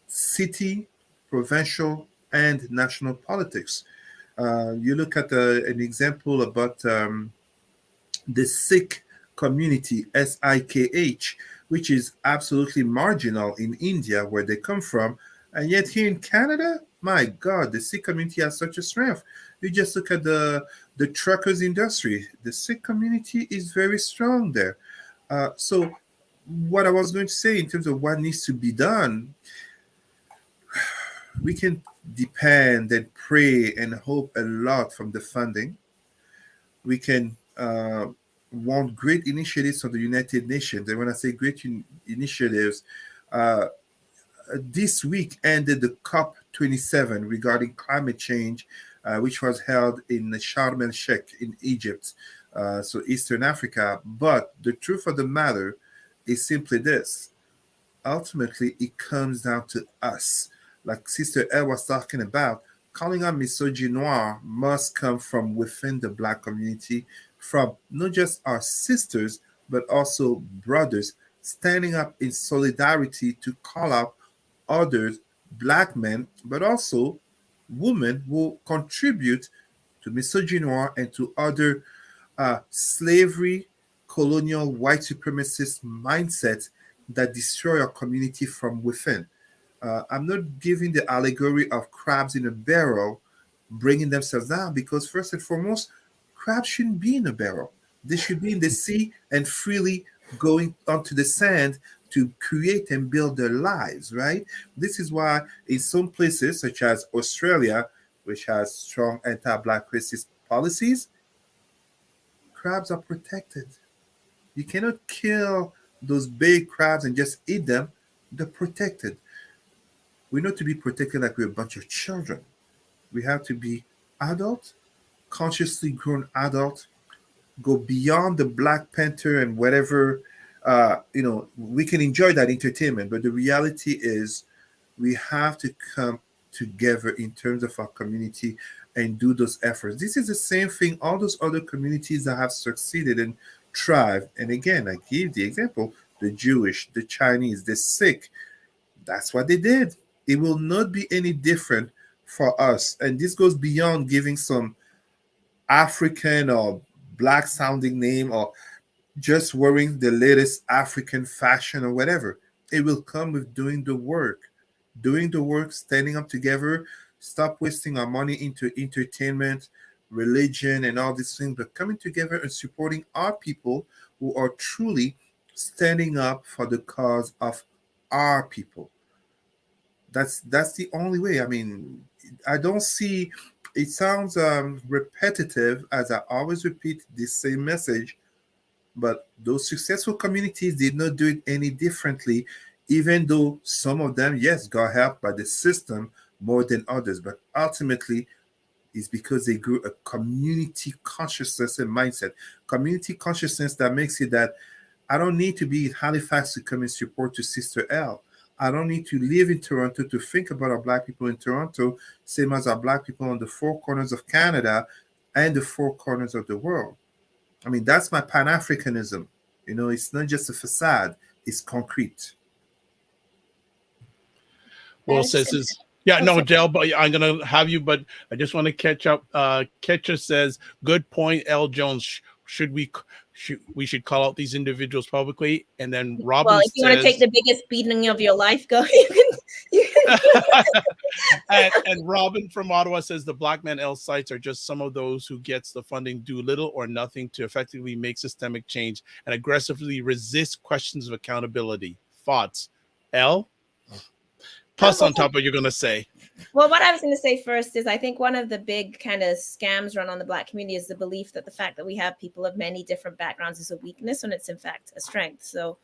S4: city, provincial, and national politics. You look at an example about the Sikh community, SIKH, which is absolutely marginal in India, where they come from. And yet here in Canada, my God, the Sikh community has such a strength. You just look at the truckers industry. The Sikh community is very strong there. So what I was going to say in terms of what needs to be done, we can depend and pray and hope a lot from the funding. We can want great initiatives from the United Nations. And when I say great initiatives, uh, this week ended the COP27 regarding climate change, which was held in Sharm el-Sheikh in Egypt, so Eastern Africa. But the truth of the matter is simply this: ultimately, it comes down to us. Like Sister Elle was talking about, calling out misogynoir must come from within the Black community, from not just our sisters, but also brothers, standing up in solidarity to call out others, Black men, but also women who contribute to misogynoir and to other slavery, colonial, white supremacist mindsets that destroy our community from within. I'm not giving the allegory of crabs in a barrel bringing themselves down, because first and foremost, crabs shouldn't be in a barrel. They should be in the sea and freely going onto the sand to create and build their lives, right? This is why in some places, such as Australia, which has strong anti-Black racist policies, crabs are protected. You cannot kill those big crabs and just eat them. They're protected. We're not to be protected like we're a bunch of children. We have to be adult, consciously grown adult, go beyond the Black Panther and whatever. We can enjoy that entertainment, but the reality is we have to come together in terms of our community and do those efforts. This is the same thing all those other communities that have succeeded and thrived. And again, I give the example: the Jewish, the Chinese, the Sikh. That's what they did. It will not be any different for us. And this goes beyond giving some African or Black sounding name, or just wearing the latest African fashion or whatever. It will come with doing the work, standing up together, stop wasting our money into entertainment, religion, and all these things, but coming together and supporting our people who are truly standing up for the cause of our people. That's the only way. I mean, I don't see It sounds repetitive, as I always repeat the same message, but those successful communities did not do it any differently, even though some of them, yes, got helped by the system more than others. But ultimately, it's because they grew a community consciousness and mindset. Community consciousness that makes it that I don't need to be in Halifax to come and support to Sister L. I don't need to live in Toronto to think about our Black people in Toronto, same as our Black people on the four corners of Canada and the four corners of the world. I mean, that's my Pan-Africanism. You know, it's not just a facade, it's concrete.
S1: Well, says, yeah, no, Del, but I'm going to have you, but I just want to catch up. Ketcher says, good point, L. Jones. We should call out these individuals publicly. And then Robin
S2: well, if you want to take the biggest beating of your life, go. You can.
S1: and Robin from Ottawa says the Black Man L sites are just some of those who gets the funding do little or nothing to effectively make systemic change and aggressively resist questions of accountability. Thoughts, L? Plus on top of what you're going to say.
S2: Well, what I was going to say first is I think one of the big kind of scams run on the Black community is the belief that the fact that we have people of many different backgrounds is a weakness when it's in fact a strength. So,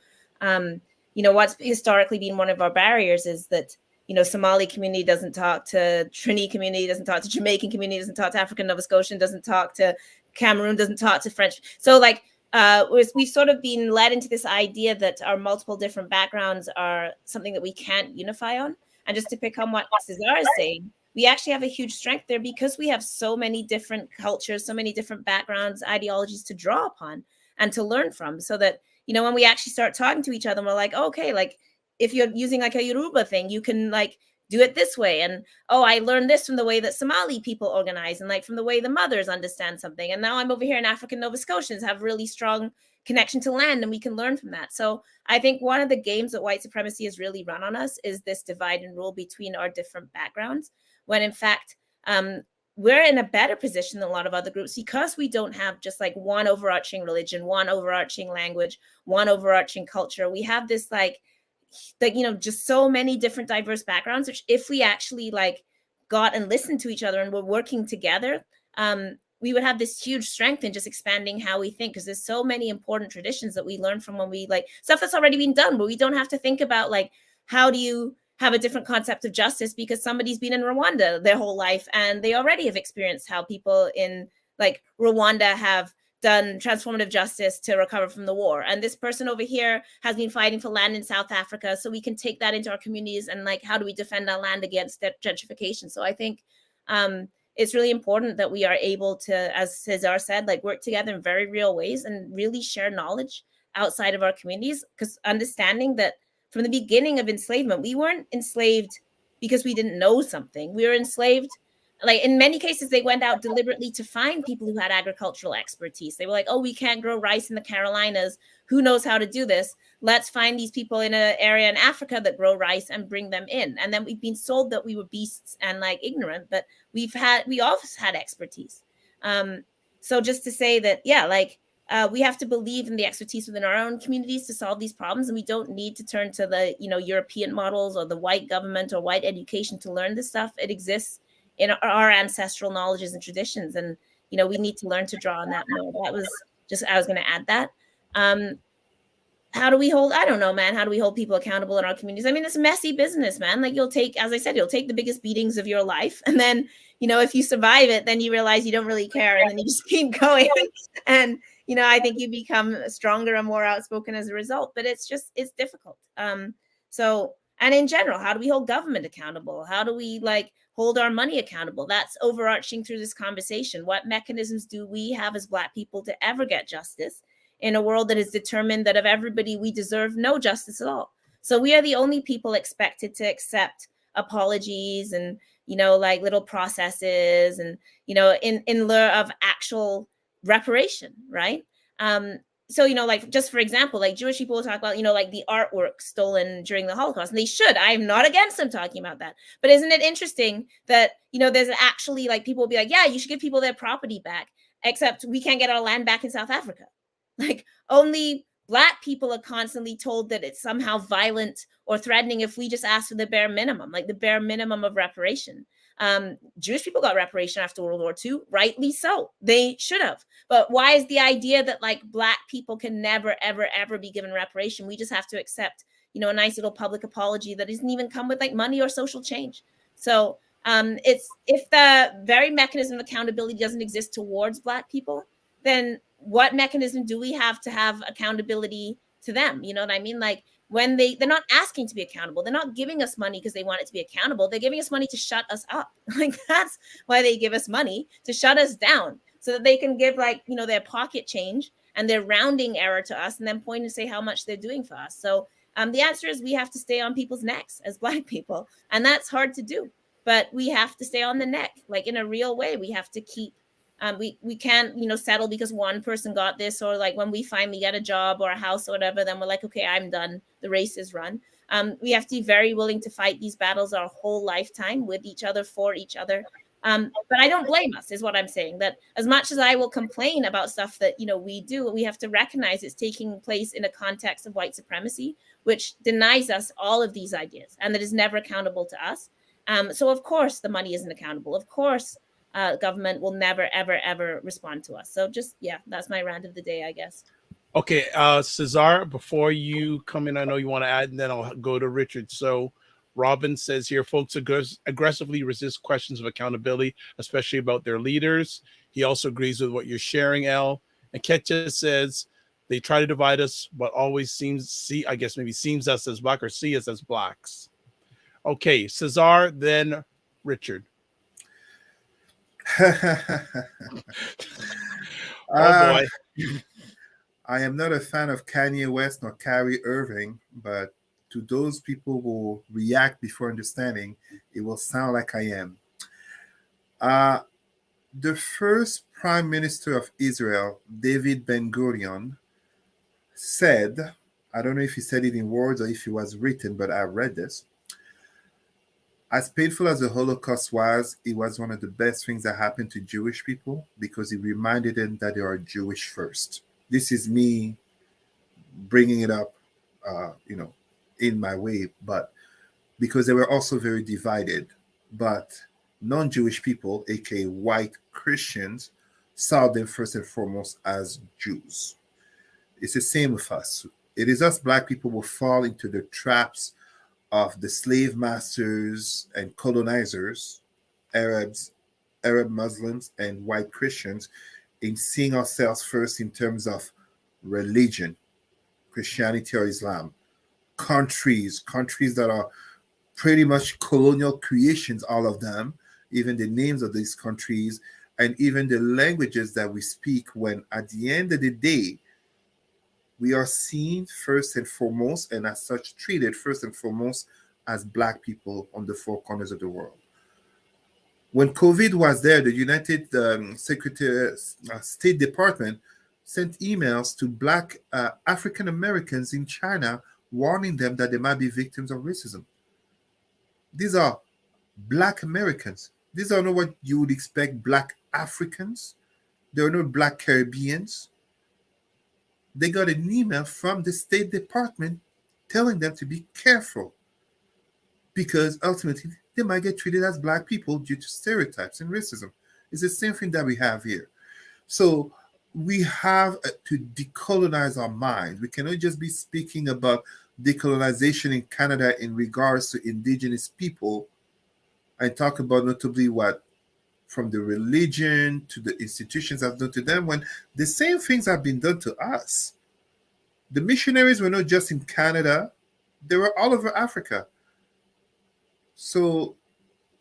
S2: what's historically been one of our barriers is that, Somali community doesn't talk to Trini community, doesn't talk to Jamaican community, doesn't talk to African Nova Scotian, doesn't talk to Cameroon, doesn't talk to French. So we've sort of been led into this idea that our multiple different backgrounds are something that we can't unify on. And just to pick on what Cesar is saying, we actually have a huge strength there because we have so many different cultures, so many different backgrounds, ideologies to draw upon and to learn from, so that, when we actually start talking to each other, we're like, okay, if you're using a Yoruba thing, you can do it this way. And, I learned this from the way that Somali people organize and from the way the mothers understand something. And now I'm over here in African Nova Scotians have really strong connection to land, and we can learn from that. So I think one of the games that white supremacy has really run on us is this divide and rule between our different backgrounds, when in fact, we're in a better position than a lot of other groups because we don't have just one overarching religion, one overarching language, one overarching culture. We have this just so many different diverse backgrounds, which if we actually got and listened to each other and were working together, we would have this huge strength in just expanding how we think, because there's so many important traditions that we learn from when we stuff that's already been done, but we don't have to think about how do you have a different concept of justice because somebody's been in Rwanda their whole life and they already have experienced how people in Rwanda have done transformative justice to recover from the war. And this person over here has been fighting for land in South Africa. So we can take that into our communities and how do we defend our land against that gentrification? So I think it's really important that we are able to, as Cesar said, work together in very real ways and really share knowledge outside of our communities, because understanding that from the beginning of enslavement, we weren't enslaved because we didn't know something. We were enslaved. In many cases, they went out deliberately to find people who had agricultural expertise. They were like, we can't grow rice in the Carolinas. Who knows how to do this? Let's find these people in an area in Africa that grow rice and bring them in. And then we've been sold that we were beasts and ignorant, but we always had expertise. So just to say that, we have to believe in the expertise within our own communities to solve these problems. And we don't need to turn to the, European models or the white government or white education to learn this stuff. It exists in our ancestral knowledges and traditions. And, we need to learn to draw on that more. I was going to add that. How do we hold, I don't know, man, how do we hold people accountable in our communities? I mean, it's messy business, man. You'll take the biggest beatings of your life. And then, if you survive it, then you realize you don't really care. And then you just keep going. And, I think you become stronger and more outspoken as a result, but it's difficult. And in general, how do we hold government accountable? How do we hold our money accountable? That's overarching through this conversation. What mechanisms do we have as Black people to ever get justice in a world that is determined that of everybody, we deserve no justice at all? So we are the only people expected to accept apologies and, little processes and, in lieu of actual reparation, right? So, just for example, Jewish people will talk about, the artwork stolen during the Holocaust, and they should. I'm not against them talking about that. But isn't it interesting that, there's actually people will be yeah, you should give people their property back, except we can't get our land back in South Africa. Only Black people are constantly told that it's somehow violent or threatening if we just ask for the bare minimum, like the bare minimum of reparation. Jewish people got reparation after World War II, rightly so. They should have. But why is the idea that like Black people can never, ever, ever be given reparation? We just have to accept, you know, a nice little public apology that doesn't even come with like money or social change. So it's, if the very mechanism of accountability doesn't exist towards Black people, then what mechanism do we have to have accountability to them? You know what I mean? Like when they're not asking to be accountable, they're not giving us money because they want it to be accountable. They're giving us money to shut us up. Like that's why they give us money, to shut us down, so that they can give like, you know, their pocket change and their rounding error to us and then point and say how much they're doing for us. So the answer is we have to stay on people's necks as Black people. And that's hard to do, but we have to stay on the neck, like in a real way. We have to keep, we can't, you know, settle because one person got this, or like when we finally get a job or a house or whatever, then we're like, okay, I'm done. The race is run. We have to be very willing to fight these battles our whole lifetime with each other, for each other. But I don't blame us, is what I'm saying. That as much as I will complain about stuff that, you know, we do, we have to recognize it's taking place in a context of white supremacy, which denies us all of these ideas and that is never accountable to us. So of course the money isn't accountable. Of course, government will never, ever, ever respond to us. So just, yeah, that's my rant of the day, I guess.
S1: Okay, Cesar, before you come in, I know you want to add, and then I'll go to Richard. So Robin says here, folks aggressively resist questions of accountability, especially about their leaders. He also agrees with what you're sharing, El. And Ketcha says they try to divide us, but always seems us as Black, or see us as Blacks. Okay, Cesar, then Richard. Oh boy.
S4: I am not a fan of Kanye West nor Kyrie Irving, but to those people who react before understanding, it will sound like I am. The first Prime Minister of Israel, David Ben-Gurion, said, I don't know if he said it in words or if it was written, but I read this. As painful as the Holocaust was, it was one of the best things that happened to Jewish people because it reminded them that they are Jewish first. This is me bringing it up, in my way, but because they were also very divided. But non-Jewish people, aka white Christians, saw them first and foremost as Jews. It's the same with us. It is us Black people who fall into the traps of the slave masters and colonizers, Arab Muslims, and white Christians, in seeing ourselves first in terms of religion, Christianity or Islam, countries that are pretty much colonial creations, all of them, even the names of these countries, and even the languages that we speak, when at the end of the day, we are seen first and foremost, and as such treated first and foremost as Black people on the four corners of the world. When COVID was there, the United State Department sent emails to Black African Americans in China, warning them that they might be victims of racism. These are Black Americans. These are not what you would expect Black Africans. They are not Black Caribbeans. They got an email from the State Department telling them to be careful because ultimately they might get treated as Black people due to stereotypes and racism. It's the same thing that we have here. So we have to decolonize our minds. We cannot just be speaking about decolonization in Canada in regards to Indigenous people and talk about notably what from the religion to the institutions have done to them, when the same things have been done to us. The missionaries were not just in Canada, they were all over Africa. So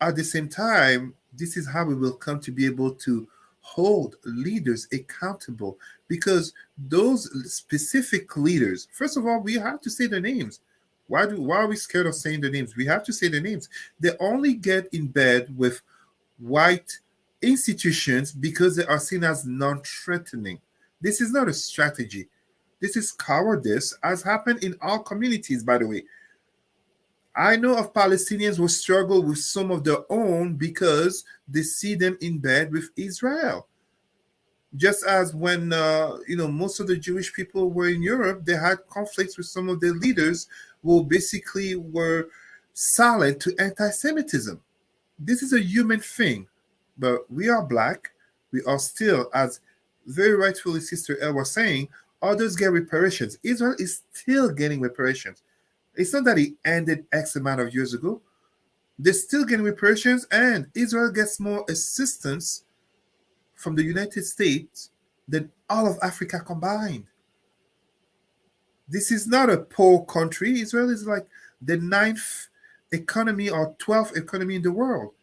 S4: at the same time, this is how we will come to be able to hold leaders accountable, because those specific leaders, first of all, we have to say their names. Why are we scared of saying the names? We have to say the names. They only get in bed with white institutions because they are seen as non-threatening. This is not a strategy. This is cowardice, as happened in all communities, by the way. I know of Palestinians who struggle with some of their own because they see them in bed with Israel. Just as when most of the Jewish people were in Europe, they had conflicts with some of their leaders who basically were silent to anti-Semitism. This is a human thing, but we are black. We are still, as very rightfully Sister El was saying, others get reparations. Israel is still getting reparations. It's not that it ended X amount of years ago. They're still getting reparations, and Israel gets more assistance from the United States than all of Africa combined. This is not a poor country. Israel is like the 9th economy or 12th economy in the world.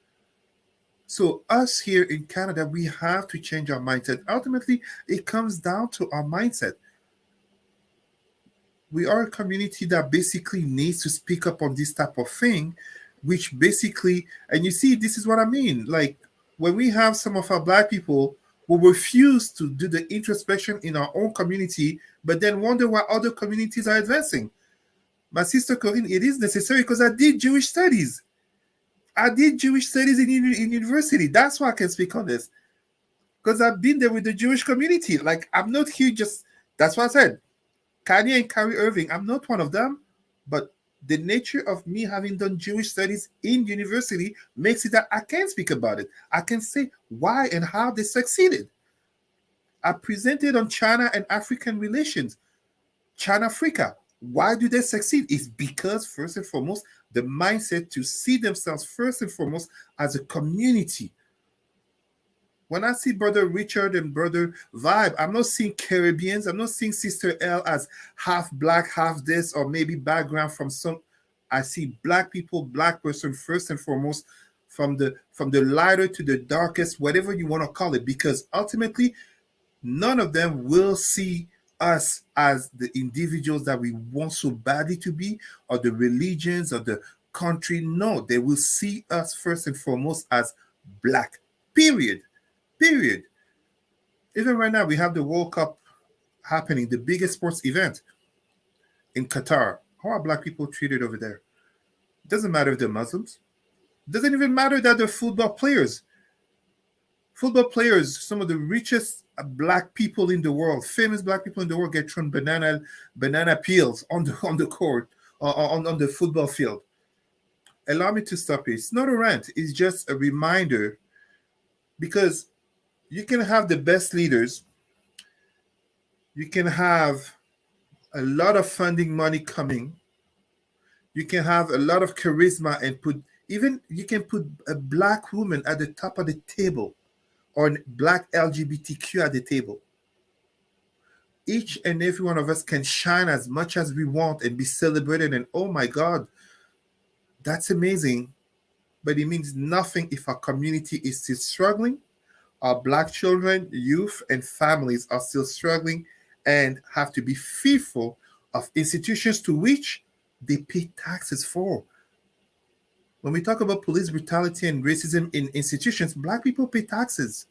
S4: So us here in Canada, we have to change our mindset. Ultimately, it comes down to our mindset. We are a community that basically needs to speak up on this type of thing, which basically, and you see, this is what I mean. Like when we have some of our black people who refuse to do the introspection in our own community, but then wonder why other communities are advancing. My sister Corinne, it is necessary because I did Jewish studies. I did Jewish studies in university. That's why I can speak on this. Because I've been there with the Jewish community. Like, I'm not here just, that's what I said. Kanye and Kyrie Irving, I'm not one of them. But the nature of me having done Jewish studies in university makes it that I can speak about it. I can say why and how they succeeded. I presented on China and African relations. China-Africa. Why do they succeed? It's because, first and foremost, the mindset to see themselves first and foremost as a community. When I see Brother Richard and Brother Vibe, I'm not seeing Caribbeans. I'm not seeing Sister L as half black, half this, or maybe background from some. I see black people, black person first and foremost, from the lighter to the darkest, whatever you want to call it, because ultimately, none of them will see us as the individuals that we want so badly to be, or the religions or the country. No, they will see us first and foremost as black. Period. Even right now, we have the World Cup happening, the biggest sports event in Qatar. How are black people treated over there? It doesn't matter if they're Muslims. It doesn't even matter that they're football players. Football players, some of the richest black people in the world, famous black people in the world, get thrown banana peels on the court, on the football field. Allow me to stop it. It's not a rant. It's just a reminder, because you can have the best leaders. You can have a lot of funding money coming. You can have a lot of charisma and you can put a black woman at the top of the table, or a black LGBTQ at the table. Each and every one of us can shine as much as we want and be celebrated. And oh my God, that's amazing. But it means nothing if our community is still struggling. Our black children, youth, and families are still struggling and have to be fearful of institutions to which they pay taxes for. When we talk about police brutality and racism in institutions, black people pay taxes.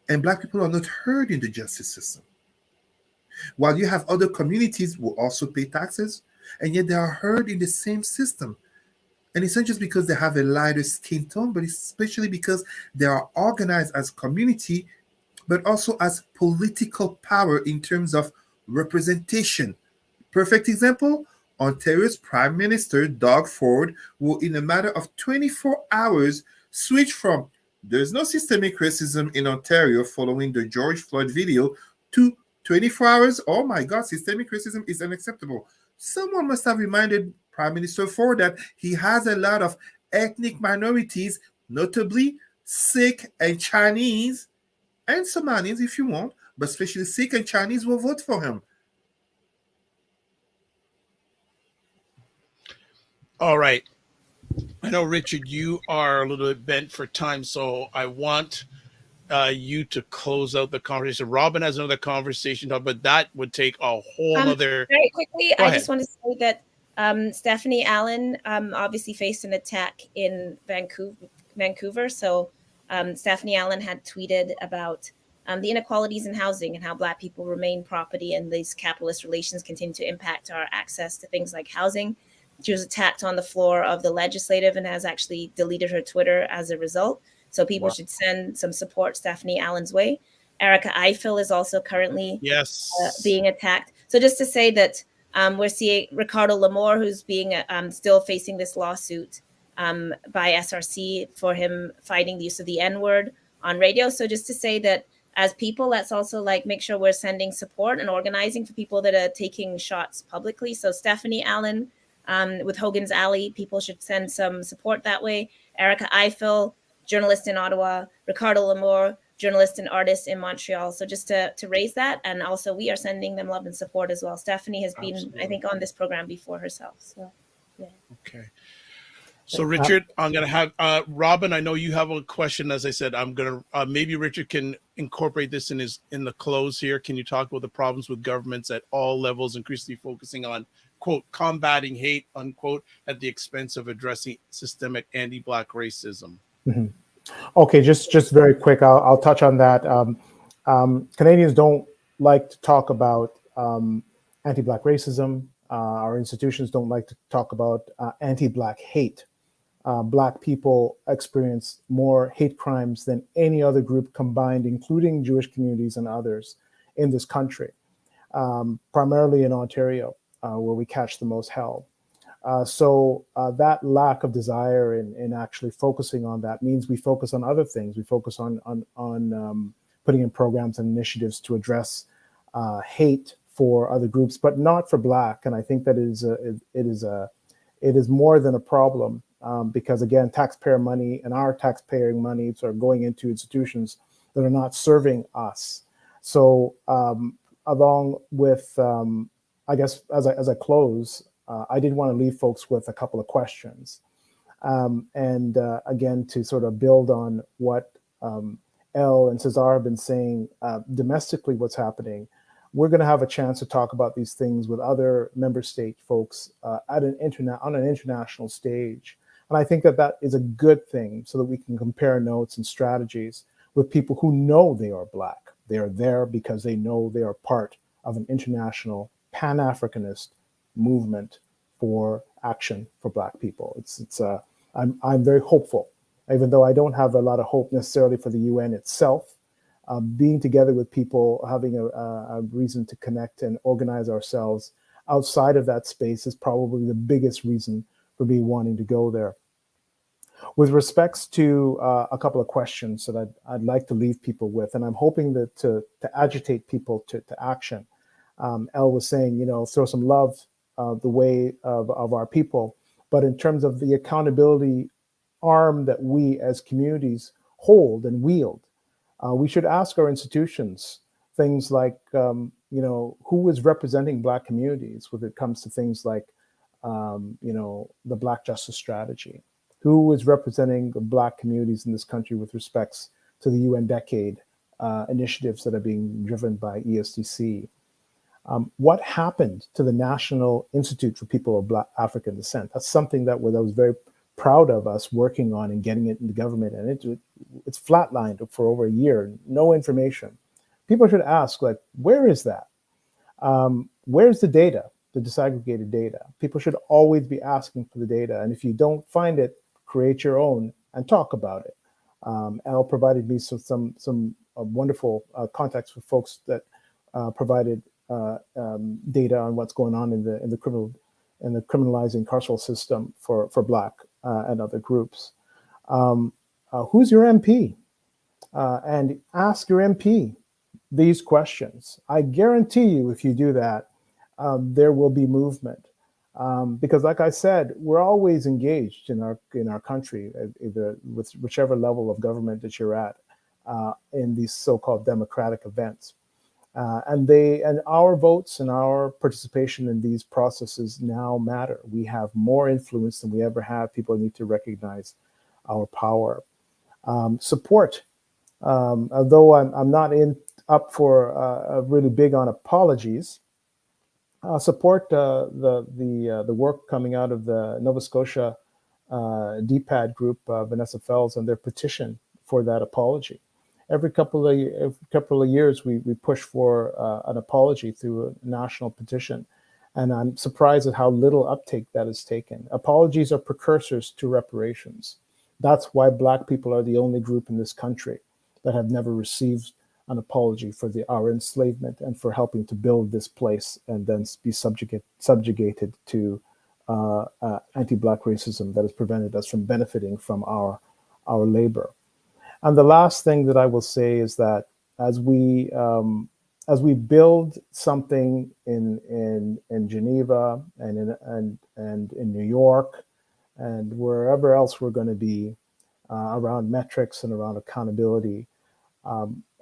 S4: And black people are not heard in the justice system. While you have other communities who also pay taxes, and yet they are heard in the same system. And it's not just because they have a lighter skin tone, but especially because they are organized as community, but also as political power in terms of representation. Perfect example, Ontario's Prime Minister, Doug Ford, will in a matter of 24 hours switch from "there's no systemic racism in Ontario" following the George Floyd video to 24 hours, "oh my God, systemic racism is unacceptable." Someone must have reminded Prime Minister Ford that he has a lot of ethnic minorities, notably Sikh and Chinese, and Somalis if you want, but especially Sikh and Chinese will vote for him.
S1: All right. I know, Richard, you are a little bit bent for time, so I want you to close out the conversation. Robin has another conversation, but that would take a whole other.
S2: Very quickly,
S1: Go
S2: I
S1: ahead.
S2: just want to say that Stephanie Allen obviously faced an attack in Vancouver. So Stephanie Allen had tweeted about the inequalities in housing and how Black people remain property, and these capitalist relations continue to impact our access to things like housing. She was attacked on the floor of the legislative and has actually deleted her Twitter as a result. So people should send some support Stephanie Allen's way. Erica Eiffel is also currently
S1: Yes.
S2: being attacked. So just to say that we're seeing Ricardo Lamore, who's being still facing this lawsuit by SRC for him fighting the use of the N-word on radio. So just to say that as people, let's also like make sure we're sending support and organizing for people that are taking shots publicly. So Stephanie Allen with Hogan's Alley, people should send some support that way. Erica Eiffel, journalist in Ottawa, Ricardo Lamore, journalist and artist in Montreal. So just to raise that. And also we are sending them love and support as well. Stephanie has been,
S1: Absolutely.
S2: I think, on this program before herself. So, yeah.
S1: Okay. So Richard, I'm going to have Robin, I know you have a question. As I said, I'm going to, maybe Richard can incorporate this in the close here. Can you talk about the problems with governments at all levels, increasingly focusing on, quote, combating hate, unquote, at the expense of addressing systemic anti-Black racism?
S3: Mm-hmm. Okay, just very quick, I'll touch on that. Canadians don't like to talk about anti-Black racism. Our institutions don't like to talk about anti-Black hate. Black people experience more hate crimes than any other group combined, including Jewish communities and others in this country, primarily in Ontario, where we catch the most hell. So that lack of desire in actually focusing on that means we focus on other things. We focus on putting in programs and initiatives to address hate for other groups, but not for Black. And I think that it is more than a problem because, again, taxpayer money and our taxpayer money are going into institutions that are not serving us. So along with, I guess, as I close, I did want to leave folks with a couple of questions. And again, to sort of build on what Elle and Cesar have been saying domestically, what's happening, we're going to have a chance to talk about these things with other member state folks on an international stage. And I think that is a good thing so that we can compare notes and strategies with people who know they are Black. They are there because they know they are part of an international Pan-Africanist movement for action for Black people. I'm very hopeful, even though I don't have a lot of hope necessarily for the UN itself. Being together with people, having a reason to connect and organize ourselves outside of that space is probably the biggest reason for me wanting to go there. With respects to a couple of questions that I'd like to leave people with, and I'm hoping that to agitate people to action. Elle was saying, throw some love the way of our people, but in terms of the accountability arm that we as communities hold and wield, we should ask our institutions things like, who is representing Black communities when it comes to things like, the Black Justice Strategy? Who is representing the Black communities in this country with respects to the UN Decade initiatives that are being driven by ESDC? What happened to the National Institute for People of Black African Descent? That's something that I was very proud of us working on and getting it into government, and it's flatlined for over a year, no information. People should ask, like, where is that? Where's the data, the disaggregated data? People should always be asking for the data, and if you don't find it, create your own and talk about it. Elle provided me some wonderful contacts with folks that provided data on what's going on in the criminalizing carceral system for Black and other groups. Who's your MP? And ask your MP these questions. I guarantee you, if you do that, there will be movement. Because, like I said, we're always engaged in our country, either with whichever level of government that you're at, in these so-called democratic events. And our votes and our participation in these processes now matter. We have more influence than we ever have. People need to recognize our power. Support. Although I'm not up for really big on apologies. Support the work coming out of the Nova Scotia DPAD group, Vanessa Fells, and their petition for that apology. Every couple of years, we push for an apology through a national petition, and I'm surprised at how little uptake that has taken. Apologies are precursors to reparations. That's why Black people are the only group in this country that have never received an apology for our enslavement and for helping to build this place and then be subjugated to anti-Black racism that has prevented us from benefiting from our labor. And the last thing that I will say is that as we build something in Geneva and in New York and wherever else we're going to be around metrics and around accountability,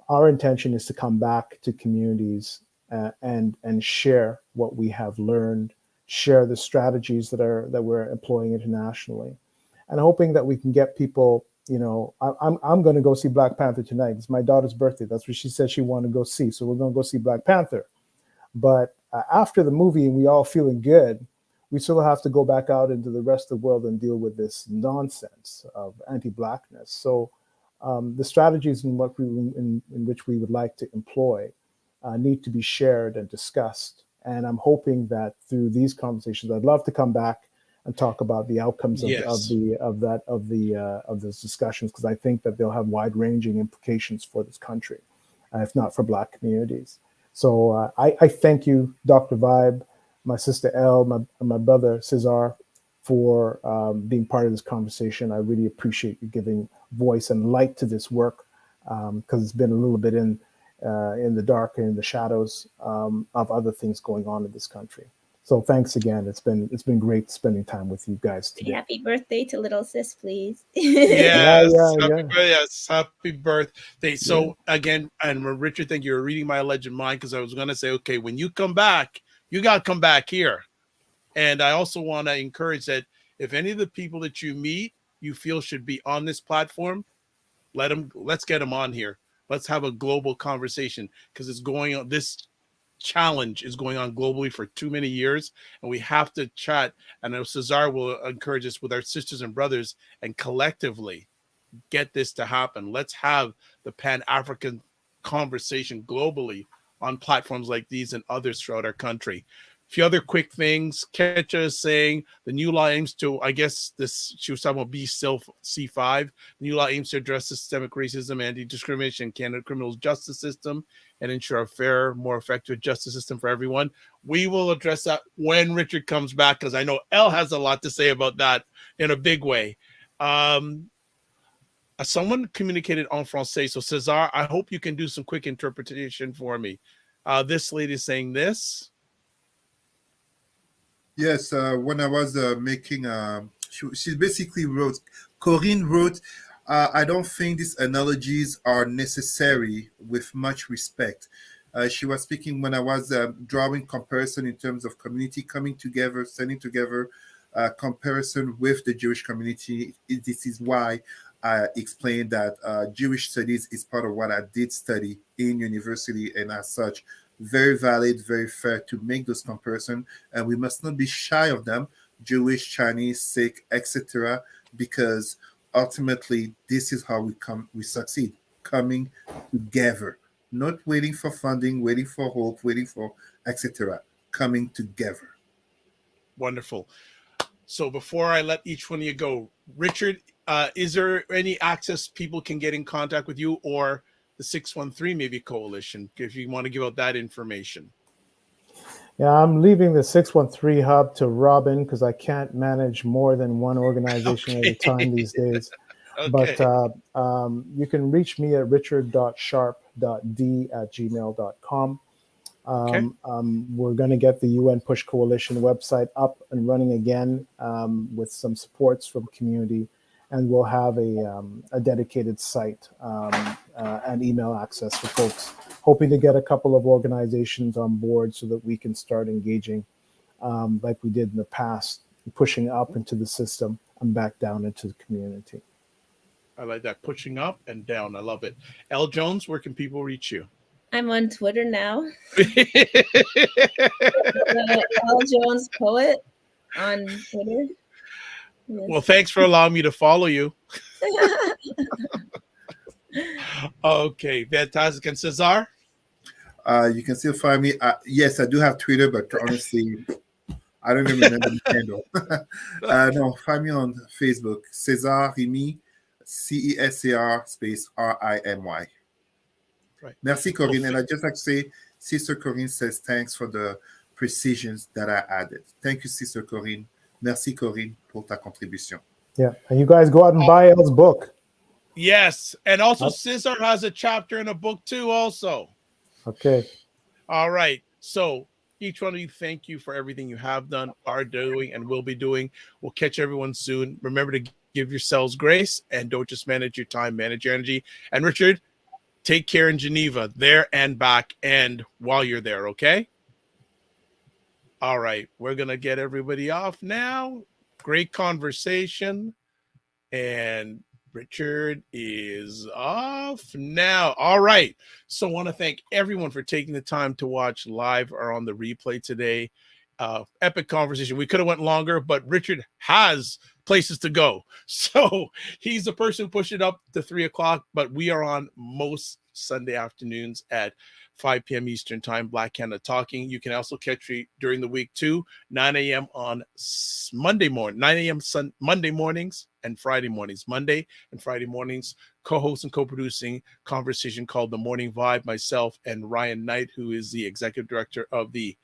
S3: our intention is to come back to communities and share what we have learned, share the strategies that we're employing internationally, and hoping that we can get people. I'm going to go see Black Panther tonight. It's my daughter's birthday. That's what she said she wanted to go see. So we're going to go see Black Panther. But after the movie, and we all feeling good, we still have to go back out into the rest of the world and deal with this nonsense of anti-Blackness. So the strategies in which we would like to employ need to be shared and discussed. And I'm hoping that through these conversations, I'd love to come back and talk about the outcomes of those discussions, because I think that they'll have wide-ranging implications for this country, if not for Black communities. So I thank you, Dr. Vibe, my sister Elle, my brother Cesar, for being part of this conversation. I really appreciate you giving voice and light to this work, because it's been a little bit in the dark and in the shadows of other things going on in this country. So thanks again. It's been great spending time with you guys today.
S2: Happy birthday to little sis, please.
S1: Yes,
S3: yeah.
S1: Yes, happy birthday. So again, and Richard, thank you for reading my legend mind, because I was going to say, okay, when you come back, you got to come back here. And I also want to encourage that if any of the people that you meet, you feel should be on this platform, let's get them on here. Let's have a global conversation, because it's going on. This challenge is going on globally for too many years, and we have to chat. And I know Cesar will encourage us with our sisters and brothers and collectively get this to happen. Let's have the Pan-African conversation globally on platforms like these and others throughout our country. A few other quick things. Ketcha is saying the new law aims to, I guess she was talking about C5. The new law aims to address systemic racism, anti-discrimination in Canada criminal justice system, and ensure a fair, more effective justice system for everyone. We will address that when Richard comes back, because I know Elle has a lot to say about that in a big way. Someone communicated en français. So Cesar, I hope you can do some quick interpretation for me. This lady is saying this.
S4: Yes, when I was making, she basically wrote, Corinne wrote, I don't think these analogies are necessary, with much respect. She was speaking when I was drawing comparison in terms of community coming together, standing together, comparison with the Jewish community. This is why I explained that Jewish studies is part of what I did study in university, and as such, very valid, very fair to make those comparisons, and we must not be shy of them, Jewish, Chinese, Sikh, etc., because ultimately this is how we succeed, coming together, not waiting for funding, waiting for hope, waiting for etc., coming together.
S1: Wonderful. So before I let each one of you go, Richard, is there any access people can get in contact with you, or the 613 maybe coalition, if you want to give out that information?
S3: Yeah, I'm leaving the 613 hub to Robin, because I can't manage more than one organization at a time these days.
S1: Okay.
S3: But you can reach me at richard.sharpe.d@gmail.com. We're going to get the UN Push Coalition website up and running again with some supports from community, and we'll have a dedicated site and email access for folks. Hoping to get a couple of organizations on board so that we can start engaging like we did in the past, pushing up into the system and back down into the community.
S1: I like that, pushing up and down. I love it. Elle Jones, where can people reach you?
S2: I'm on Twitter now. Elle Jones Poet on Twitter. Yes.
S1: Well, thanks for allowing me to follow you. Okay, fantastic. And Cesar?
S4: You can still find me. Yes, I do have Twitter, but honestly, I don't even remember the handle. No, find me on Facebook, Cesar Rimi, CESAR space RIMY.
S1: Right.
S4: Merci, Corinne. And I just like to say, Sister Corinne says thanks for the precisions that I added. Thank you, Sister Corinne. Merci, Corinne, pour ta contribution.
S3: Yeah, and you guys go out and buy Elle's book.
S1: Yes, and also Cesar has a chapter in a book too. Also,
S3: okay.
S1: All right. So each one of you, thank you for everything you have done, are doing, and will be doing. We'll catch everyone soon. Remember to give yourselves grace and don't just manage your time, manage your energy. And Richard, take care in Geneva, there and back, and while you're there, okay? All right. We're going to get everybody off now. Great conversation. And Richard is off now. All right. So I want to thank everyone for taking the time to watch live or on the replay today. Epic conversation. We could have went longer, but Richard has places to go. So he's the person who pushed it up to 3 o'clock, but we are on most Sunday afternoons at 5 p.m. Eastern time, Black Canada Talking. You can also catch me during the week too, 9 a.m. on Monday morning, 9 a.m. Monday mornings and Friday mornings. Monday and Friday mornings, co-host and co-producing conversation called The Morning Vibe, myself and Ryan Knight, who is the executive director of the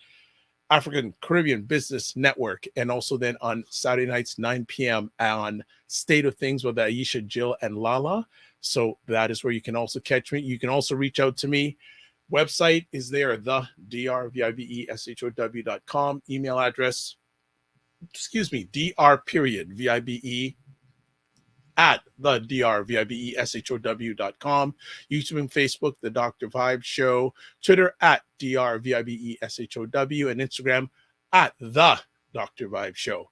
S1: African Caribbean Business Network. And also then on Saturday nights, 9 p.m. on State of Things with Aisha, Jill, and Lala. So that is where you can also catch me. You can also reach out to me. Website is there, the drvibeshow.com. Email address, dr.vibe at the drvibeshow.com. YouTube and Facebook, The Dr. Vibe Show. Twitter at drvibeshow, and Instagram at The Dr. Vibe Show.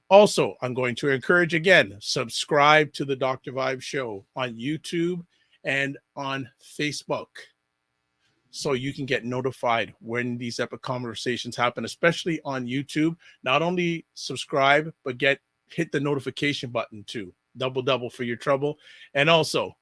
S1: Also, I'm going to encourage again, subscribe to The Dr. Vibe Show on YouTube and on Facebook, so you can get notified when these epic conversations happen, especially on YouTube. Not only subscribe, but hit the notification button too. Double for your trouble. And also,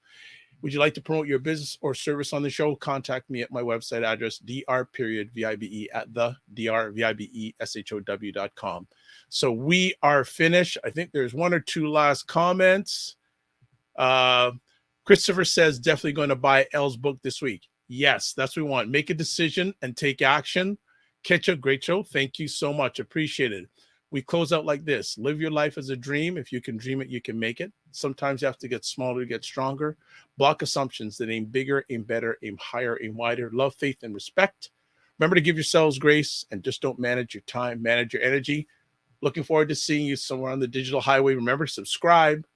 S1: would you like to promote your business or service on the show? Contact me at my website address, dr.vibe at the drvibeshow.com. So we are finished. I think there's one or two last comments. Christopher says, definitely going to buy Elle's book this week. Yes, that's what we want. Make a decision and take action. Catch up. Great show. Thank you so much. Appreciate it. We close out like this. Live your life as a dream. If you can dream it, you can make it. Sometimes you have to get smaller to get stronger. Block assumptions that aim bigger, aim better, aim higher, aim wider. Love, faith, and respect. Remember to give yourselves grace and just don't manage your time, manage your energy. Looking forward to seeing you somewhere on the digital highway. Remember, subscribe.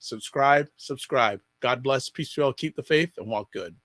S1: God bless. Peace to you all. Keep the faith and walk good.